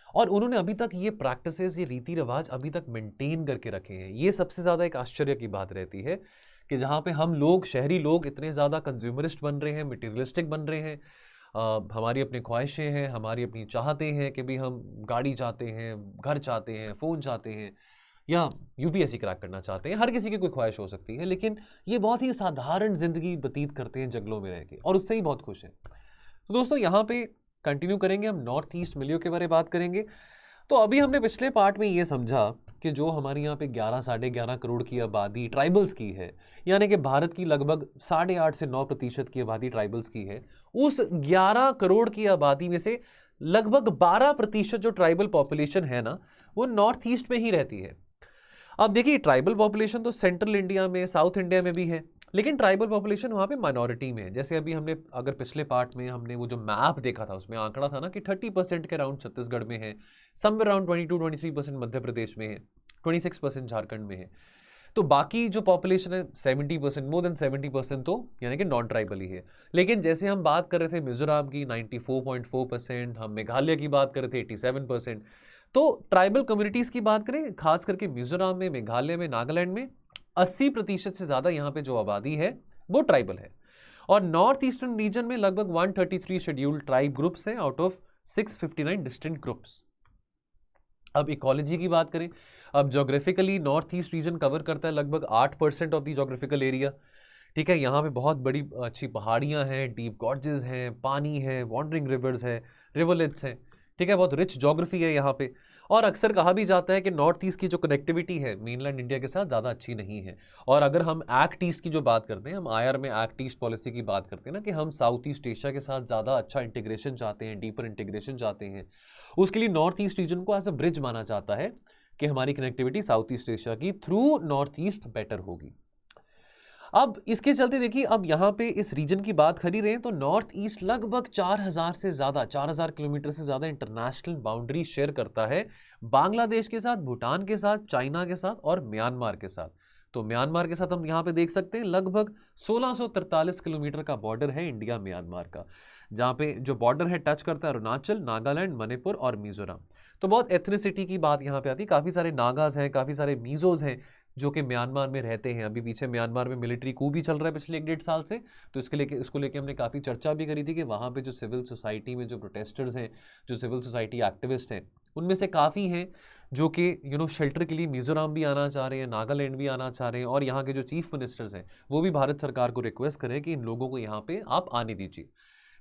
और उन्होंने अभी तक ये प्रैक्टिसेस, ये रीति रिवाज अभी तक मेंटेन करके रखे हैं। ये सबसे ज़्यादा एक आश्चर्य की बात रहती है कि जहाँ पे हम लोग, शहरी लोग, इतने ज़्यादा कंज्यूमरिस्ट बन रहे हैं, मटीरियलिस्टिक बन रहे हैं, हमारी अपनी ख्वाहिशें हैं, हमारी अपनी चाहते हैं कि भाई हम गाड़ी चाहते हैं, घर चाहते हैं, फ़ोन चाहते हैं या यूपीएससी क्रैक करना चाहते हैं। हर किसी की कोई ख्वाहिश हो सकती है, लेकिन ये बहुत ही साधारण ज़िंदगी व्यतीत करते हैं जंगलों में रह के और उससे ही बहुत खुश हैं। तो दोस्तों यहाँ पे कंटिन्यू करेंगे, हम नॉर्थ ईस्ट मिलियो के बारे में बात करेंगे। तो अभी हमने पिछले पार्ट में ये समझा कि जो हमारे यहाँ पे 11 साढ़े 11 करोड़ की आबादी ट्राइबल्स की है, यानी कि भारत की लगभग 8.5 से 9% की आबादी ट्राइबल्स की है, उस 11 करोड़ की आबादी में से लगभग 12% जो ट्राइबल पॉपुलेशन है ना, वो नॉर्थ ईस्ट में ही रहती है। अब देखिए, ट्राइबल पॉपुलेशन तो सेंट्रल इंडिया में, साउथ इंडिया में भी है, लेकिन ट्राइबल पॉपुलेशन वहाँ पे माइनॉरिटी में है। जैसे अभी हमने अगर पिछले पार्ट में हमने वो जो मैप देखा था, उसमें आंकड़ा था ना कि 30% के अराउंड छत्तीसगढ़ में है, समवेयर अराउंड 22-23% मध्य प्रदेश में है, 26% झारखंड में है। तो बाकी जो पॉपुलेशन है 70%, मोर देन 70% तो यानी कि नॉन ट्राइबल ही है। लेकिन जैसे हम बात कर रहे थे मिजोरम की 94.4%, हम मेघालय की बात कर रहे थे 87%। तो ट्राइबल कम्युनिटीज़ की बात करें, खास करके मिजोरम में, मेघालय में, नागालैंड में 80% से ज़्यादा यहाँ पे जो आबादी है वो ट्राइबल है। और नॉर्थ ईस्टर्न रीजन में लगभग 133 शेड्यूल्ड ट्राइब ग्रुप्स हैं आउट ऑफ 659 डिस्टिंक्ट ग्रुप्स। अब इकोलॉजी की बात करें, अब geographically north east region cover करता है लगभग 8% ऑफ द जोग्राफिकल एरिया। ठीक है, यहाँ पे बहुत बड़ी अच्छी पहाड़ियाँ हैं, डीप गॉर्जेस हैं, पानी है, वॉन्डरिंग रिवर्स है, रिवरलेट्स हैं। ठीक है, बहुत रिच जोग्राफी है यहाँ पे। और अक्सर कहा भी जाता है कि नॉर्थ ईस्ट की जो कनेक्टिविटी है मेनलैंड इंडिया के साथ ज़्यादा अच्छी नहीं है। और अगर हम एक्ट ईस्ट की जो बात करते हैं, हम आईआर में एक्ट ईस्ट पॉलिसी की बात करते हैं ना कि हम साउथ ईस्ट एशिया के साथ ज़्यादा अच्छा इंटीग्रेशन चाहते हैं, डीपर इंटीग्रेशन चाहते हैं, उसके लिए नॉर्थ ईस्ट रीजन को एज अ ब्रिज माना जाता है कि हमारी कनेक्टिविटी साउथ ईस्ट एशिया की थ्रू नॉर्थ ईस्ट बेटर होगी। अब इसके चलते देखिए, अब यहाँ पे इस रीजन की बात कर ही रहे हैं तो नॉर्थ ईस्ट लगभग 4000 से ज़्यादा, 4000 किलोमीटर से ज़्यादा इंटरनेशनल बाउंड्री शेयर करता है बांग्लादेश के साथ, भूटान के साथ, चाइना के साथ और म्यांमार के साथ। तो म्यांमार के साथ हम यहाँ पे देख सकते हैं लगभग 1643 किलोमीटर का बॉर्डर है इंडिया म्यांमार का, जहाँ पे जो बॉर्डर है टच करता है अरुणाचल, नागालैंड, मणिपुर और मिजोरम। तो बहुत एथनिसिटी की बात यहाँ पे आती है, काफ़ी सारे नागाज हैं, काफ़ी सारे मीजोज हैं जो कि म्यांमार में रहते हैं। अभी पीछे म्यांमार में मिलिट्री कू भी चल रहा है पिछले 1-1.5 साल से, तो इसको लेके हमने काफ़ी चर्चा भी करी थी कि वहाँ पे जो सिविल सोसाइटी में जो प्रोटेस्टर्स हैं, जो सिविल सोसाइटी एक्टिविस्ट हैं, उनमें से काफ़ी हैं जो कि शेल्टर के लिए मिजोरम भी आना चाह रहे हैं, नागालैंड भी आना चाह रहे हैं, और यहाँ के जो चीफ मिनिस्टर्स हैं वो भी भारत सरकार को रिक्वेस्ट करें कि इन लोगों को यहाँ पे आप आने दीजिए।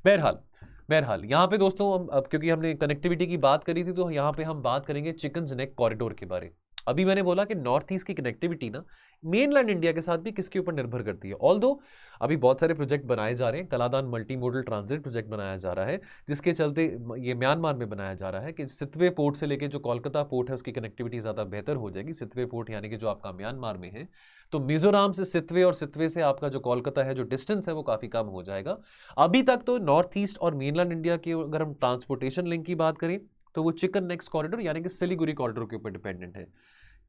बहरहाल यहाँ पे दोस्तों, अब क्योंकि हमने कनेक्टिविटी की बात करी थी तो यहाँ पे हम बात करेंगे चिकन्स नेक कॉरिडोर के बारे। अभी मैंने बोला कि नॉर्थ ईस्ट की कनेक्टिविटी ना मेनलैंड इंडिया के साथ भी किसके ऊपर निर्भर करती है। ऑल्दो अभी बहुत सारे प्रोजेक्ट बनाए जा रहे हैं, Kaladan multi modal transit project बनाया जा रहा है, जिसके चलते ये म्यांमार में बनाया जा रहा है कि सितवे पोर्ट से लेके जो कोलकाता पोर्ट है उसकी कनेक्टिविटी ज़्यादा बेहतर हो जाएगी। सितवे पोर्ट यानी कि जो आपका म्यांमार में है, तो मिजोरम से सितवे और सितवे से आपका जो कोलकाता है, जो डिस्टेंस है वो काफ़ी कम हो जाएगा। अभी तक तो नॉर्थ ईस्ट और मेनलैंड इंडिया की अगर हम ट्रांसपोर्टेशन लिंक की बात करें तो वो चिकन नेक्स कॉरिडोर यानी कि सिलीगुड़ी कॉरिडोर के ऊपर डिपेंडेंट है।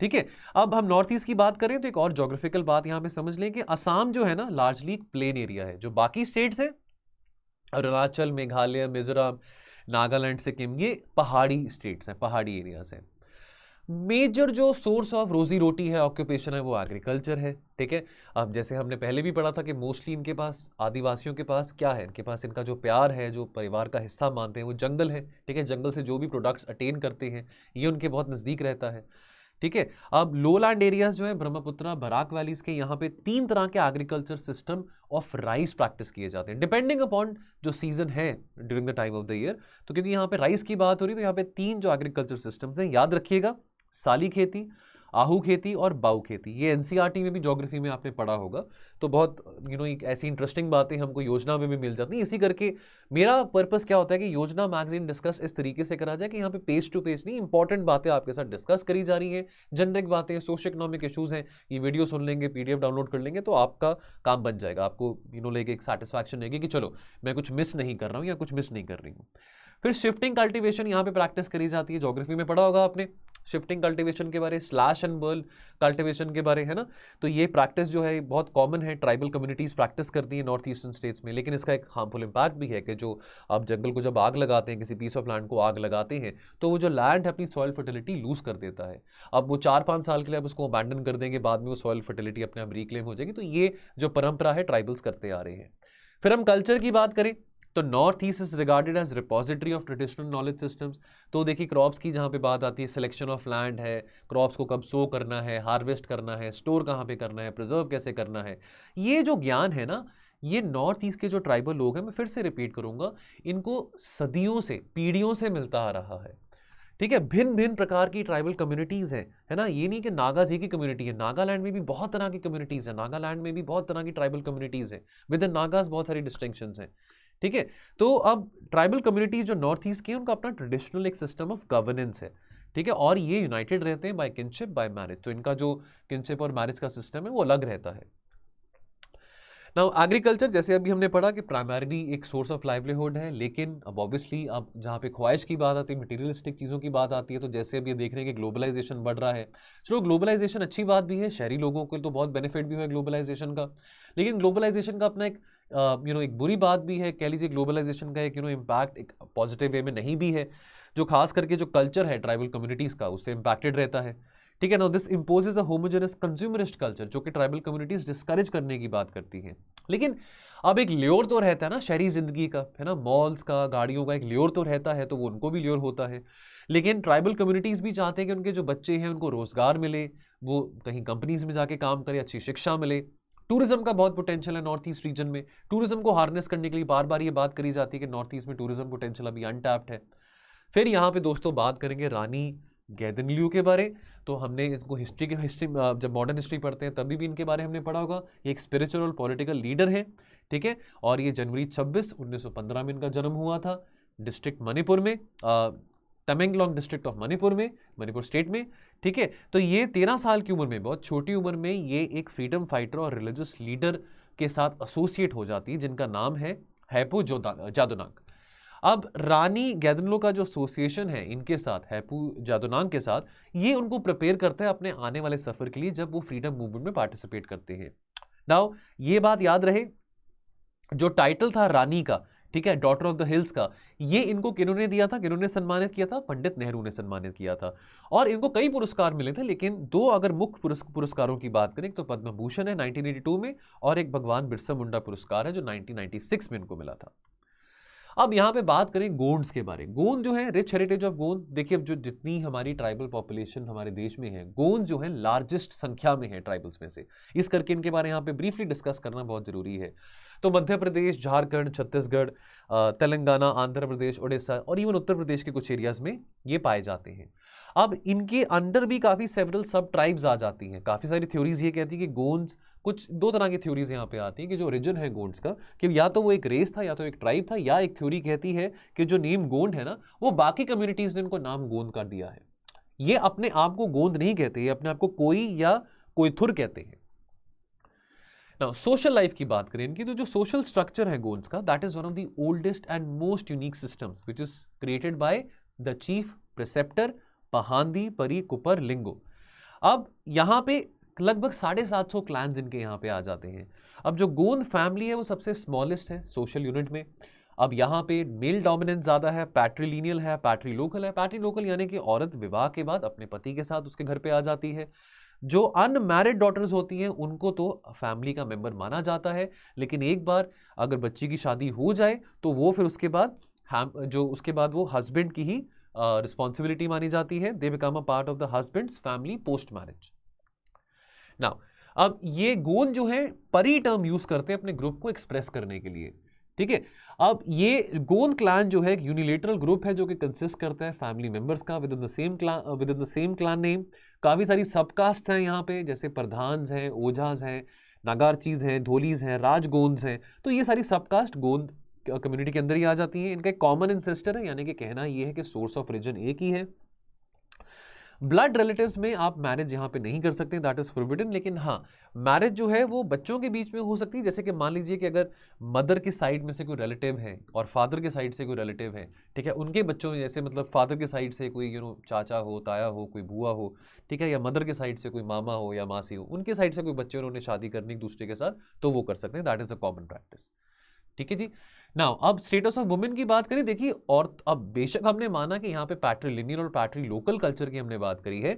ठीक है, अब हम नॉर्थ ईस्ट की बात करें तो एक और ज्योग्राफिकल बात यहां पे समझ लें कि असम जो है ना लार्जली एक प्लेन एरिया है। जो बाकी स्टेट्स हैं अरुणाचल, मेघालय, मिजोरम, नागालैंड, सिक्किम, ये पहाड़ी स्टेट्स हैं, पहाड़ी एरियाज हैं। मेजर जो सोर्स ऑफ रोजी रोटी है, ऑक्यूपेशन है, वो एग्रीकल्चर है। ठीक है, अब जैसे हमने पहले भी पढ़ा था कि मोस्टली इनके पास, आदिवासियों के पास क्या है, इनके पास इनका जो प्यार है, जो परिवार का हिस्सा मानते हैं, वो जंगल है। ठीक है, जंगल से जो भी प्रोडक्ट्स अटेन करते हैं ये उनके बहुत नज़दीक रहता है। ठीक है, अब लोलैंड एरियाज जो है ब्रह्मपुत्रा, बराक वैलीज के, यहाँ पे 3 तरह के agriculture system of rice practice किए जाते हैं डिपेंडिंग अपॉन जो सीजन है during the time of the year. तो क्योंकि यहाँ पे राइस की बात हो रही है तो यहाँ पे 3 जो एग्रीकल्चर सिस्टम्स हैं, याद रखिएगा, साली खेती, आहू खेती और बाऊ खेती। ये एनसीईआरटी में भी ज्योग्राफी में आपने पढ़ा होगा। तो बहुत एक ऐसी इंटरेस्टिंग बातें हमको योजना में भी मिल जाती हैं। इसी करके मेरा पर्पस क्या होता है कि योजना मैगजीन डिस्कस इस तरीके से करा जाए कि यहाँ पे पेज टू पेज नहीं, इंपॉर्टेंट बातें आपके साथ डिस्कस करी जा रही हैं, जनरिक बातें, सोशो इकोनॉमिक इशूज़ हैं, ये वीडियो सुन लेंगे, पीडीएफ डाउनलोड कर लेंगे तो आपका काम बन जाएगा। आपको लेके एक सेटिस्फैक्शन रहेगी कि चलो मैं कुछ मिस नहीं कर रहा हूँ या कुछ मिस नहीं कर रही हूँ। फिर शिफ्टिंग कल्टीवेशन यहाँ पे प्रैक्टिस करी जाती है, ज्योग्राफी में पढ़ा होगा आपने शिफ्टिंग कल्टीवेशन के बारे, स्लैश एंड बर्न कल्टीवेशन के बारे, है ना। तो ये प्रैक्टिस जो है बहुत कॉमन है, ट्राइबल कम्युनिटीज़ प्रैक्टिस करती है नॉर्थ ईस्टर्न स्टेट्स में। लेकिन इसका एक हार्मफुल इम्पैक्ट भी है कि जो आप जंगल को जब आग लगाते हैं, किसी पीस ऑफ लैंड को आग लगाते हैं, तो वो जो लैंड है अपनी सॉइल फर्टिलिटी लूज कर देता है। अब वो 4-5 साल के लिए आप उसको अबैंडन कर देंगे, बाद में वो सॉइल फर्टिलिटी अपने आप रिक्लेम हो जाएगी। तो ये जो परंपरा है ट्राइबल्स करते आ रहे हैं। फिर हम कल्चर की बात करें तो north east is regarded as repository of traditional knowledge systems. तो देखिए क्रॉप्स की जहाँ पे बात आती है, सिलेक्शन ऑफ लैंड है, क्रॉप्स को कब सो करना है, हार्वेस्ट करना है, स्टोर कहाँ पे करना है, प्रिजर्व कैसे करना है, ये जो ज्ञान है ना, ये नॉर्थ ईस्ट के जो ट्राइबल लोग हैं, मैं फिर से रिपीट करूंगा, इनको सदियों से, पीढ़ियों से मिलता आ रहा है। ठीक है, भिन्न भिन्न प्रकार की ट्राइबल कम्युनिटीज हैं, है ना, ये नहीं कि नागाज ही की कम्युनिटी है, नागालैंड में भी बहुत तरह की कम्युनिटीज है, नागालैंड में भी बहुत तरह की ट्राइबल कम्युनिटीज है, विद इन नागाज बहुत सारी डिस्टिंक्शंस हैं। ठीक है, तो अब ट्राइबल कम्युनिटीज जो नॉर्थ ईस्ट की है, उनका अपना ट्रेडिशनल एक सिस्टम ऑफ गवर्नेंस है। ठीक है, और ये यूनाइटेड रहते हैं बाय किनशिप बाय मैरिज, तो इनका जो किनशिप और मैरिज का सिस्टम है वो अलग रहता है। नाउ एग्रीकल्चर, जैसे अभी हमने पढ़ा कि प्राइमरीली एक सोर्स ऑफ लाइवलीहुड है, लेकिन अब ऑब्वियसली अब जहाँ पे ख्वाहिश की बात आती है, मटेरियलिस्टिक चीज़ों की बात आती है, तो जैसे अभी देख रहे हैं कि ग्लोबलाइजेशन बढ़ रहा है। चलो ग्लोबलाइजेशन अच्छी बात भी है, शहरी लोगों को तो बहुत बेनिफिट भी है ग्लोबलाइजेशन का, लेकिन ग्लोबलाइजेशन का अपना एक एक बुरी बात भी है, कह लीजिए ग्लोबलाइजेशन का एक इम्पैक्ट एक पॉजिटिव वे में नहीं भी है, जो खास करके जो कल्चर है ट्राइबल कम्युनिटीज़ का उससे इम्पैक्टेड रहता है। ठीक है ना, this imposes a homogeneous consumerist culture, जो कि ट्राइबल कम्युनिटीज डिस्करेज करने की बात करती हैं। लेकिन अब एक ल्योर तो रहता है ना शहरी जिंदगी का, है ना, मॉल्स का, गाड़ियों का एक ल्योर तो रहता है, तो वो उनको भी ल्योर होता है। लेकिन ट्राइबल कम्युनिटीज भी चाहते हैं कि उनके जो बच्चे हैं उनको रोजगार मिले, वो कहीं कंपनीज में जाके काम करें, अच्छी शिक्षा मिले। टूरिज्म का बहुत पोटेंशियल है नॉर्थ ईस्ट रीजन में, टूरिज्म को हार्नेस करने के लिए बार बार ये बात करी जाती है कि नॉर्थ ईस्ट में टूरिज्म पोटेंशियल अभी अनटैप्ड है। फिर यहाँ पे दोस्तों बात करेंगे रानी गैदनलियू के बारे। तो हमने इसको हिस्ट्री जब मॉडर्न हिस्ट्री पढ़ते हैं तभी भी इनके बारे में हमने पढ़ा होगा। ये एक स्पिरिचुअल और पॉलिटिकल लीडर है, ठीक है, और ये जनवरी 26, 1915 में इनका जन्म हुआ था, डिस्ट्रिक्ट मणिपुर में, तमेंगलोंग डिस्ट्रिक्ट ऑफ मणिपुर में, मणिपुर स्टेट में। ठीक है, तो ये 13 साल की उम्र में, बहुत छोटी उम्र में, ये एक फ्रीडम फाइटर और रिलीजियस लीडर के साथ एसोसिएट हो जाती है, जिनका नाम है हैपू जादोनांग। अब रानी गैदनलो का जो एसोसिएशन है इनके साथ, हैपू जादोनांग के साथ, ये उनको प्रिपेयर करता है अपने आने वाले सफर के लिए, जब वो फ्रीडम मूवमेंट में पार्टिसिपेट करते हैं। नाउ ये बात याद रहे, जो टाइटल था रानी का, ठीक है, डॉटर ऑफ द हिल्स का, ये इनको किन्होंने दिया था, किन्होंने सम्मानित किया था? पंडित नेहरू ने सम्मानित किया था। और इनको कई पुरस्कार मिले थे, लेकिन दो अगर मुख्य पुरस्कारों की बात करें तो पद्म भूषण है 1982 में, और एक भगवान बिरसा मुंडा पुरस्कार है जो 1996 में इनको मिला था। अब यहाँ पे बात करें गोंड्स के बारे में। गोंड जो है रिच हेरिटेज ऑफ गोंड। देखिए अब जो जितनी हमारी ट्राइबल पॉपुलेशन हमारे देश में है, गोंड जो है लार्जेस्ट संख्या में है ट्राइबल्स में से, इस करके इनके बारे में यहाँ पे ब्रीफली डिस्कस करना बहुत जरूरी है। तो मध्य प्रदेश, झारखंड, छत्तीसगढ़, तेलंगाना, आंध्र प्रदेश, उड़ीसा और इवन उत्तर प्रदेश के कुछ एरियाज में ये पाए जाते हैं। अब इनके अंडर भी काफी सेवरल सब ट्राइब्स आ जाती हैं। काफी सारी थ्योरीज ये कहती है कि गोंड्स, कुछ दो तरह की थ्योरीज यहाँ पे आती हैं कि जो ओरिजिन है गोंड्स का, कि या तो वो एक रेस था या तो एक ट्राइब था, या एक थ्योरी कहती है कि जो नेम गोंड है ना, वो बाकी कम्युनिटीज ने इनको नाम गोंद कर दिया है। ये अपने आप को गोंद नहीं कहते, ये अपने आप को कोई या कोयथुर कहते हैं। नाउ सोशल लाइफ की बात करें इनकी, तो जो सोशल स्ट्रक्चर है गोंड्स का, that is one of the oldest and most unique systems which is created by the chief preceptor Pahandi Pari Kupar लिंगो। अब यहाँ पे लगभग 750 क्लैंस इनके यहाँ पे आ जाते हैं। अब जो गोंद फैमिली है वो सबसे स्मॉलेस्ट है सोशल यूनिट में। अब यहाँ पे मेल डोमिनेंस ज़्यादा है, पैट्रीलिनियल है, पैट्रीलोकल है। पैट्रीलोकल यानी कि औरत विवाह के बाद अपने पति के साथ उसके घर पे आ जाती है। जो अनमैरिड डॉटर्स होती हैं उनको तो फैमिली का मेंबर माना जाता है, लेकिन एक बार अगर बच्ची की शादी हो जाए तो वो फिर उसके बाद वो हस्बैंड की ही रिस्पॉन्सिबिलिटी मानी जाती है। They become a part of the husband's family post marriage. Now अब ये गोंद जो है परी टर्म यूज करते हैं अपने ग्रुप को एक्सप्रेस करने के लिए, ठीक है। अब ये गोंद क्लैन जो है एक यूनिलेटरल ग्रुप है जो कि कंसिस्ट करता है फैमिली मेंबर्स का with in the same clan name. काफी सारी सबकास्ट हैं यहाँ पे, जैसे प्रधान्स हैं, ओझाज हैं, नागारचीज हैं, धोलीज हैं, राजगोंद्स हैं। तो ये सारी सबकास्ट गोंद कम्युनिटी के अंदर ही आ जाती हैं। इनका एक कॉमन इंसेस्टर है, यानी कि कहना ये है कि सोर्स ऑफ रीजन एक ही है। ब्लड रिलेटिव्स में आप मैरिज यहाँ पे नहीं कर सकते, दैट इज फॉरबिडन। लेकिन हाँ, मैरिज जो है वो बच्चों के बीच में हो सकती है। जैसे कि मान लीजिए कि अगर मदर की साइड में से कोई रिलेटिव है और फादर के साइड से कोई रिलेटिव है, ठीक है, उनके बच्चों में, जैसे मतलब फादर के साइड से कोई चाचा हो, ताया हो, कोई बुआ हो, ठीक है, या मदर के साइड से कोई मामा हो या मासी हो, उनके साइड से कोई बच्चे उन्होंने शादी करनी एक दूसरे के साथ, तो वो कर सकते हैं, that is a common practice, ठीक है जी। नाउ अब स्टेटस ऑफ वुमेन की बात करें, देखिए, और अब बेशक हमने माना कि यहाँ पे पैट्रीलिनियल और पैट्री लोकल कल्चर की हमने बात करी है,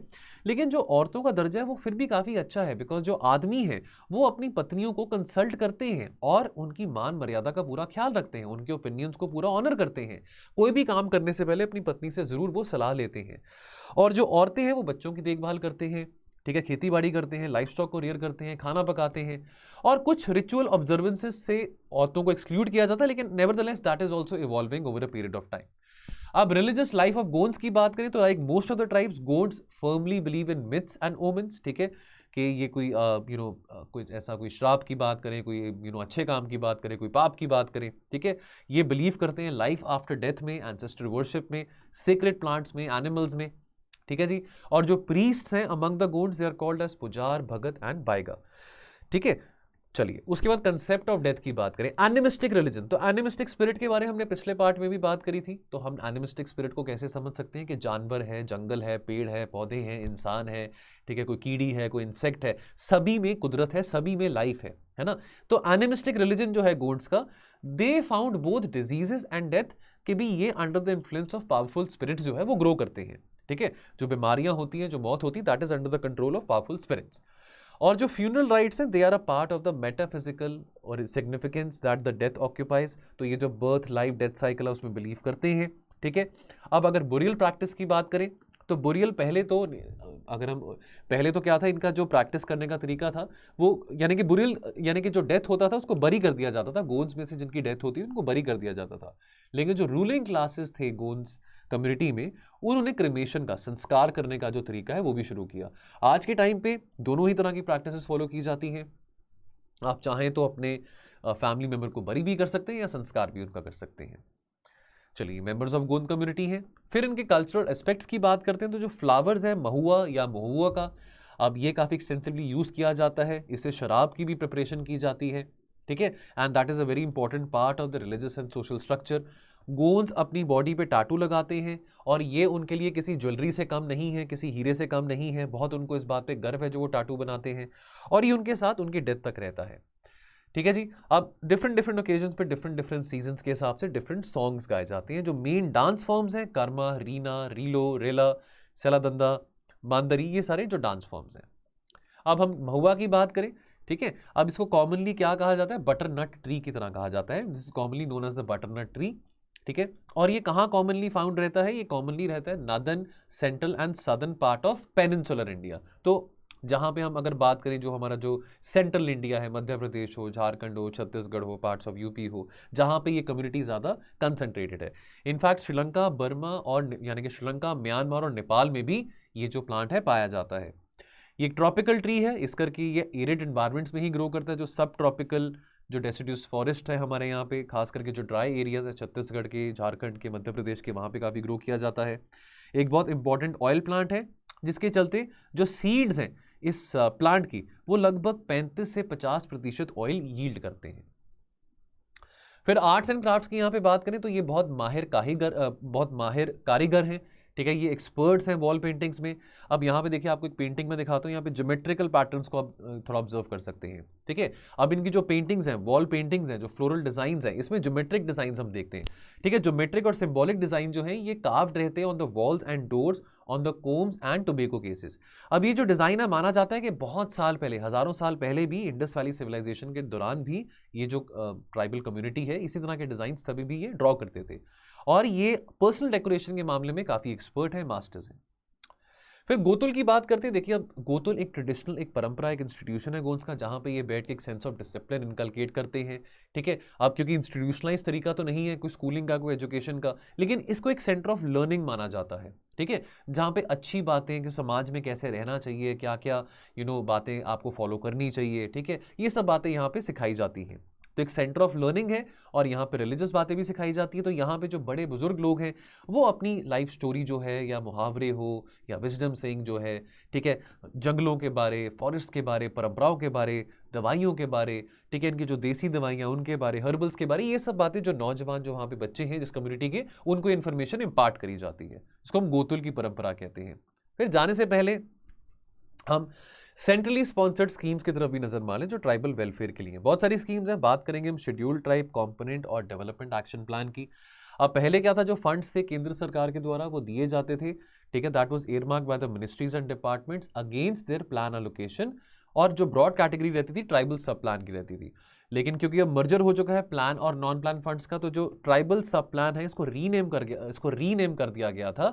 लेकिन जो औरतों का दर्जा है वो फिर भी काफी अच्छा है, बिकॉज जो आदमी है वो अपनी पत्नियों को कंसल्ट करते हैं और उनकी मान मर्यादा का पूरा ख्याल रखते हैं, उनके ओपिनियंस को पूरा ऑनर करते हैं। कोई भी काम करने से पहले अपनी पत्नी से जरूर वो सलाह लेते हैं। और जो औरतें हैं वो बच्चों की देखभाल करते हैं, ठीक है, खेती बाड़ी करते हैं, लाइफ स्टॉक को रियर करते हैं, खाना पकाते हैं, और कुछ रिचुअल ऑब्जर्वेंसेस से औरतों को एक्सक्लूड किया जाता है, लेकिन nevertheless that is also evolving over a period of time. अब रिलीजियस लाइफ ऑफ गोंड्स की बात करें तो like most of the tribes Gonds firmly believe in myths and omens, ठीक है, कि ये कोई कोई ऐसा कोई श्राप की बात करें, कोई अच्छे काम की बात करें, कोई पाप की बात करें, ठीक है, ये बिलीव करते हैं लाइफ आफ्टर डेथ में, एंसेस्टर वर्शिप में, सीक्रेट प्लांट्स में, एनिमल्स में, ठीक है जी। और जो प्रीस्ट्स हैं among the Gonds they are called as Pujar, Bhagat and Baiga, ठीक है। चलिए उसके बाद कंसेप्ट ऑफ डेथ की बात करें, एनिमिस्टिक रिलीजन। तो एनिमिस्टिक स्पिरिट के बारे में हमने पिछले पार्ट में भी बात करी थी। तो हम एनिमिस्टिक स्पिरिट को कैसे समझ सकते हैं कि जानवर है, जंगल है, पेड़ है, पौधे हैं, इंसान है, ठीक है, कोई कीड़ी है, कोई इंसेक्ट है, सभी में कुदरत है, सभी में लाइफ है ना। तो एनिमिस्टिक रिलीजन जो है गोड्स का, they found both diseases and death, कि भी ये under the influence of powerful spirit जो है वो ग्रो करते हैं, ठीक है। जो बीमारियां होती हैं, जो मौत होती है, that is under the control of powerful spirits. और जो फ्यूनरल राइट्स हैं, they are a part of the metaphysical और significance that the death occupies. तो ये जो बर्थ लाइफ डेथ साइकिल है उसमें बिलीव करते हैं, ठीक है। अब अगर बुरियल प्रैक्टिस की बात करें तो बुरियल पहले तो, अगर हम पहले तो क्या था इनका जो प्रैक्टिस करने का तरीका था वो, यानी कि बुरियल यानी कि जो डेथ होता था उसको बरी कर दिया जाता था, गोंड्स में से जिनकी डेथ होती है उनको बरी कर दिया जाता था। लेकिन जो रूलिंग क्लासेस थे गोंड्स कम्युनिटी में, उन्होंने क्रिमेशन का, संस्कार करने का जो तरीका है वो भी शुरू किया। आज के टाइम पे दोनों ही तरह की प्रैक्टिसेस फॉलो की जाती हैं। आप चाहें तो अपने फैमिली मेंबर को बरी भी कर सकते हैं या संस्कार भी उनका कर सकते हैं। चलिए, मेंबर्स ऑफ गोंद कम्युनिटी हैं। फिर इनके कल्चरल एस्पेक्ट्स की बात करते हैं। तो जो फ्लावर्स है महुआ या महुआ का, अब ये काफ़ी एक्सटेंसिवली यूज़ किया जाता है, इससे शराब की भी प्रिपरेशन की जाती है, ठीक है। And that is a very important part of the religious and social structure. Gonds अपनी बॉडी पे टाटू लगाते हैं और ये उनके लिए किसी ज्वेलरी से कम नहीं है, किसी हीरे से कम नहीं है। बहुत उनको इस बात पे गर्व है जो वो टाटू बनाते हैं, और ये उनके साथ उनकी डेथ तक रहता है, ठीक है जी। अब डिफरेंट डिफरेंट ओकेजन्स पे डिफरेंट डिफरेंट सीजन्स के हिसाब से डिफरेंट सॉन्ग्स गाए जाते हैं। जो मेन डांस फॉर्म्स हैं, कर्मा, रीना, रीलो, रेला, सेलादंदा, मांदरी, ये सारे जो डांस फॉर्म्स हैं। अब हम महुआ की बात करें, ठीक है। अब इसको कॉमनली क्या कहा जाता है, बटर नट ट्री की तरह कहा जाता है। This is commonly known as the butternut tree, ठीक है। और ये कहाँ कॉमनली फाउंड रहता है, ये कॉमनली रहता है northern, central and southern part of peninsular India. तो जहाँ पे हम अगर बात करें, जो हमारा जो सेंट्रल इंडिया है, मध्य प्रदेश हो, झारखंड हो, छत्तीसगढ़ हो, पार्ट्स ऑफ यूपी हो, जहाँ पे ये कम्युनिटी ज़्यादा कंसंट्रेटेड है। इनफैक्ट श्रीलंका, बर्मा और यानी कि श्रीलंका, म्यांमार और नेपाल में भी ये जो प्लांट है पाया जाता है। ये एक ट्रॉपिकल ट्री है, इस करके ये एरिड एनवायरमेंट्स में ही ग्रो करता है। जो सब ट्रॉपिकल जो डेसिड्यूस फॉरेस्ट है हमारे यहाँ पे, खास करके जो ड्राई एरियाज है छत्तीसगढ़ के, झारखंड के, मध्य प्रदेश के, वहाँ पे काफ़ी ग्रो किया जाता है। एक बहुत इंपॉर्टेंट ऑयल प्लांट है, जिसके चलते जो सीड्स हैं इस प्लांट की, वो लगभग 35 से 50% ऑयल यील्ड करते हैं। फिर आर्ट्स एंड क्राफ्ट्स की यहाँ पे बात करें तो ये बहुत माहिर कारीगर हैं, ठीक है। ये एक्सपर्ट्स हैं वॉल पेंटिंग्स में। अब यहाँ पे देखिए, आपको एक पेंटिंग में दिखाता हूँ, यहाँ पे ज्योमेट्रिकल पैटर्न्स को आप थोड़ा ऑब्जर्व कर सकते हैं, ठीक है। अब इनकी जो पेंटिंग्स हैं, वॉल पेंटिंग्स हैं, जो फ्लोरल डिजाइंस हैं, इसमें ज्योमेट्रिक डिजाइंस हम देखते हैं, ठीक है। ज्योमेट्रिक और सिंबॉलिक डिजाइन जो है ये कार्व्ड रहते हैं on the walls and doors, on the combs and tobacco cases. अब ये जो डिजाइन है, माना जाता है कि बहुत साल पहले, हजारों साल पहले भी, इंडस वैली सिविलाइजेशन के दौरान भी ये जो ट्राइबल कम्युनिटी है, इसी तरह के डिजाइन तभी भी ये ड्रॉ करते थे। और ये पर्सनल डेकोरेशन के मामले में काफ़ी एक्सपर्ट है, मास्टर्स हैं। फिर गोतुल की बात करते हैं। देखिए, अब गोतुल एक ट्रेडिशनल, एक परंपरा, एक इंस्टीट्यूशन है गोंड्स का, जहाँ पे ये बैठ के एक सेंस ऑफ डिसिप्लिन इनकलकेट करते हैं, ठीक है। अब क्योंकि इंस्टीट्यूशनलाइज तरीका तो नहीं है कोई स्कूलिंग का, कोई एजुकेशन का, लेकिन इसको एक सेंटर ऑफ लर्निंग माना जाता है, ठीक है। जहाँ पे अच्छी बातें कि समाज में कैसे रहना चाहिए, क्या क्या बातें आपको फॉलो करनी चाहिए, ठीक है, ये सब बातें यहाँ पे सिखाई जाती हैं। तो एक सेंटर ऑफ लर्निंग है, और यहाँ पे रिलीजियस बातें भी सिखाई जाती है। तो यहाँ पे जो बड़े बुजुर्ग लोग हैं वो अपनी लाइफ स्टोरी जो है, या मुहावरे हो, या विजडम सेइंग जो है, ठीक है, जंगलों के बारे, फॉरेस्ट के बारे, परंपराओं के बारे, दवाइयों के बारे, ठीक है, इनकी जो देसी दवाइयाँ उनके बारे, हर्बल्स के बारे, ये सब बातें जो नौजवान, जो वहाँ पे बच्चे हैं जिस कम्युनिटी के, उनको इन्फॉर्मेशन इम्पार्ट करी जाती है, जिसको हम गोतुल की परंपरा कहते हैं। फिर जाने से पहले हम सेंट्रली स्पॉन्सर्ड स्कीम्स की तरफ भी नजर मारें जो ट्राइबल वेलफेयर के लिए बहुत सारी स्कीम्स हैं। बात करेंगे हम शेड्यूल ट्राइब कंपोनेंट और डेवलपमेंट एक्शन प्लान की। अब पहले क्या था, जो फंड्स थे केंद्र सरकार के द्वारा वो दिए जाते थे, ठीक है, that was earmarked by the ministries and departments against their plan allocation, और जो ब्रॉड कैटेगरी रहती थी ट्राइबल सब प्लान की रहती थी। लेकिन क्योंकि अब मर्जर हो चुका है प्लान और नॉन प्लान फंड्स का, तो जो ट्राइबल सब प्लान है इसको रीनेम कर दिया गया था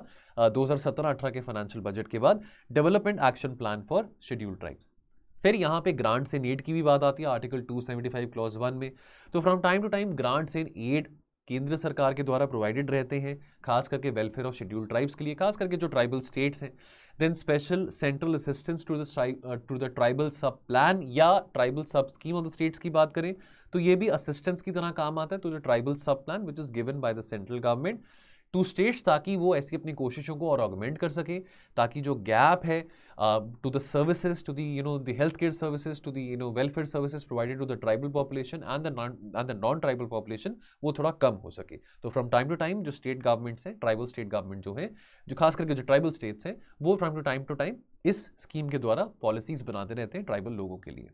2017-18 के फाइनेंशियल बजट के बाद development action plan for schedule tribes. फिर यहाँ पे ग्रांट्स एंड एड की भी बात आती है आर्टिकल 275 क्लॉज 1 में। तो from time to time grants and aid केंद्र सरकार के द्वारा प्रोवाइडेड रहते हैं, खास करके वेलफेयर ऑफ शेड्यूल ट्राइब्स के लिए, खास करके जो ट्राइबल स्टेट्स हैं। Then special central assistance to the tribal sub plan या tribal sub scheme of the states की बात करें तो ये भी असिस्टेंस की तरह काम आता है। तो जो tribal sub plan which is given by the central government to states, ताकि वो ऐसी अपनी कोशिशों को और ऑगमेंट कर सके, ताकि जो गैप है to the services, to the health care services, to the welfare services provided to the tribal population and the non tribal population, वो थोड़ा कम हो सके। तो फ्रॉम टाइम टू टाइम जो स्टेट गवर्नमेंट्स हैं, ट्राइबल स्टेट गवर्नमेंट जो है, जो खास करके जो ट्राइबल स्टेट्स हैं, वो फ्रॉम टाइम टू टाइम इस स्कीम के द्वारा पॉलिसीज बनाते रहते हैं ट्राइबल लोगों के लिए।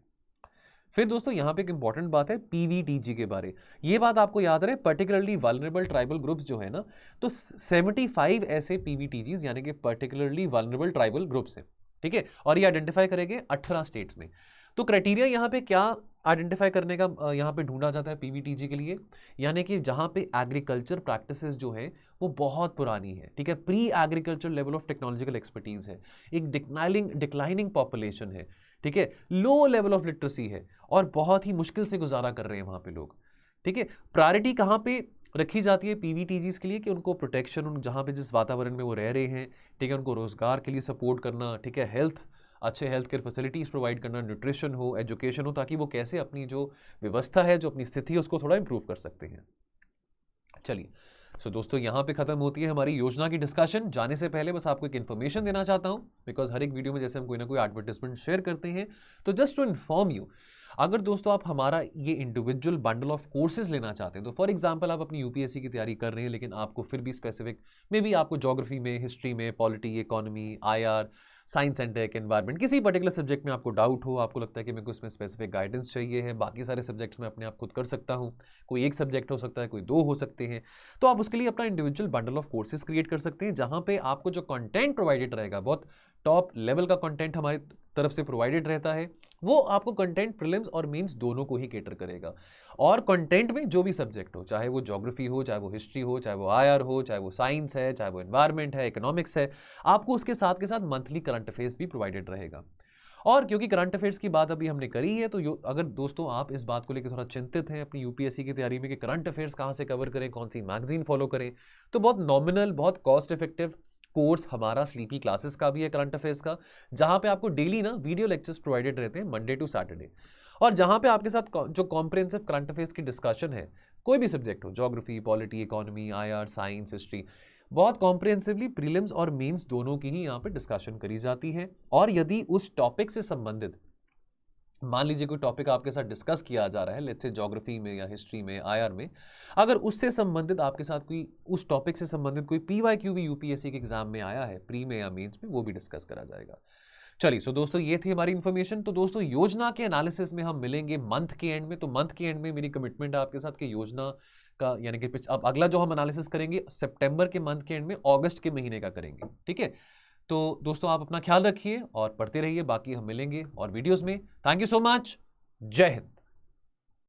फिर दोस्तों यहाँ पे एक इंपॉर्टेंट बात है पीवीटीजी के बारे। ये बात आपको याद रहे, पर्टिकुलरली वल्नरेबल ट्राइबल ग्रुप्स जो है ना, तो 75 ऐसे पीवीटीजीज यानी कि पर्टिकुलरली वल्नरेबल ट्राइबल ग्रुप्स हैं, ठीक है, और ये आइडेंटिफाई करेंगे 18 स्टेट्स में। तो क्राइटेरिया यहाँ पे क्या आइडेंटिफाई करने का यहाँ पे ढूंढा जाता है पीवीटीजी के लिए, यानी कि जहाँ पे एग्रीकल्चर प्रैक्टिसेस जो है वो बहुत पुरानी है, ठीक है, pre agriculture level of technological expertise है, एक डिक्लाइनिंग पॉपुलेशन है, ठीक है, लो लेवल ऑफ लिटरेसी है और बहुत ही मुश्किल से गुजारा कर रहे हैं वहाँ पे लोग, ठीक है। प्रायोरिटी कहाँ पे रखी जाती है पीवीटीजीज के लिए कि उनको प्रोटेक्शन, उन जहाँ पे जिस वातावरण में वो रह रहे हैं, ठीक है, उनको रोजगार के लिए सपोर्ट करना, ठीक है, अच्छे हेल्थ केयर फैसिलिटीज़ प्रोवाइड करना, न्यूट्रिशन हो, एजुकेशन हो, ताकि वो कैसे अपनी जो व्यवस्था है, जो अपनी स्थिति है, उसको थोड़ा इंप्रूव कर सकते हैं। चलिए सो दोस्तों यहाँ पे खत्म होती है हमारी योजना की डिस्कशन। जाने से पहले बस आपको एक इन्फॉर्मेशन देना चाहता हूँ, बिकॉज हर एक वीडियो में जैसे हम कोई ना कोई एडवर्टाइजमेंट शेयर करते हैं, तो जस्ट टू इन्फॉर्म यू, अगर दोस्तों आप हमारा ये इंडिविजुअल बंडल ऑफ कोर्सेज लेना चाहते हैं, तो फॉर एग्जांपल आप अपनी यूपीएससी की तैयारी कर रहे हैं, लेकिन आपको फिर भी स्पेसिफिक मे बी आपको ज्योग्राफी में, हिस्ट्री में, polity, economy, IR, science and tech, environment, किसी पर्टिकुलर सब्जेक्ट में आपको डाउट हो, आपको लगता है कि मेरे को इसमें स्पेसिफिक गाइडेंस चाहिए है, बाकी सारे सब्जेक्ट्स में अपने आप खुद कर सकता हूँ, कोई एक सब्जेक्ट हो सकता है, कोई दो हो सकते हैं, तो आप उसके लिए अपना individual bundle of courses create कर सकते हैं, जहाँ पे आपको जो कंटेंट प्रोवाइडेड रहेगा, बहुत टॉप लेवल का कंटेंट हमारी तरफ से प्रोवाइडेड रहता है, वो आपको कंटेंट प्रीलिम्स और मेंस दोनों को ही केटर करेगा। और कंटेंट में जो भी सब्जेक्ट हो, चाहे वो ज्योग्राफी हो, चाहे वो हिस्ट्री हो, चाहे वो आईआर हो, चाहे वो साइंस है, चाहे वो एनवायरमेंट है, इकोनॉमिक्स है, आपको उसके साथ के साथ मंथली करंट अफेयर्स भी प्रोवाइडेड रहेगा। और क्योंकि करंट अफेयर्स की बात अभी हमने करी है, तो अगर दोस्तों आप इस बात को लेकर थोड़ा चिंतित हैं अपनी यूपीएससी की तैयारी में कि करंट अफेयर्स कहाँ से कवर करें, कौन सी मैगजीन फॉलो करें, तो बहुत नॉमिनल, बहुत कॉस्ट इफेक्टिव कोर्स हमारा स्लीपी क्लासेस का भी है करंट अफेयर्स का, जहां पे आपको डेली ना वीडियो लेक्चर्स प्रोवाइडेड रहते हैं मंडे टू सैटरडे, और जहां पे आपके साथ जो कॉम्प्रिहेंसिव करंट अफेयर्स की डिस्कशन है, कोई भी सब्जेक्ट हो, geography, polity, economy, IR, science, history, बहुत कॉम्प्रिहेंसिवली प्रीलिम्स और मेंस दोनों की ही यहाँ पे डिस्कशन करी जाती है। और यदि उस टॉपिक से संबंधित, मान लीजिए कोई टॉपिक आपके साथ डिस्कस किया जा रहा है, लेट्स से ज्योग्राफी में या हिस्ट्री में, आईआर में, अगर उससे संबंधित आपके साथ कोई, उस टॉपिक से संबंधित कोई पीवाईक्यू भी यूपीएससी के एग्जाम में आया है, प्री में या मेंस में, वो भी डिस्कस करा जाएगा। चलिए सो दोस्तों ये थी हमारी इन्फॉर्मेशन। तो दोस्तों योजना के एनालिसिस में हम मिलेंगे मंथ के एंड में। तो मंथ के एंड में मेरी कमिटमेंट है आपके साथ कि योजना का, यानी कि अब अगला जो हम एनालिसिस करेंगे सितंबर के मंथ के एंड में, अगस्त के महीने का करेंगे, ठीक है। तो दोस्तों आप अपना ख्याल रखिए और पढ़ते रहिए, बाकी हम मिलेंगे और वीडियोस में। थैंक यू सो मच, जय हिंद।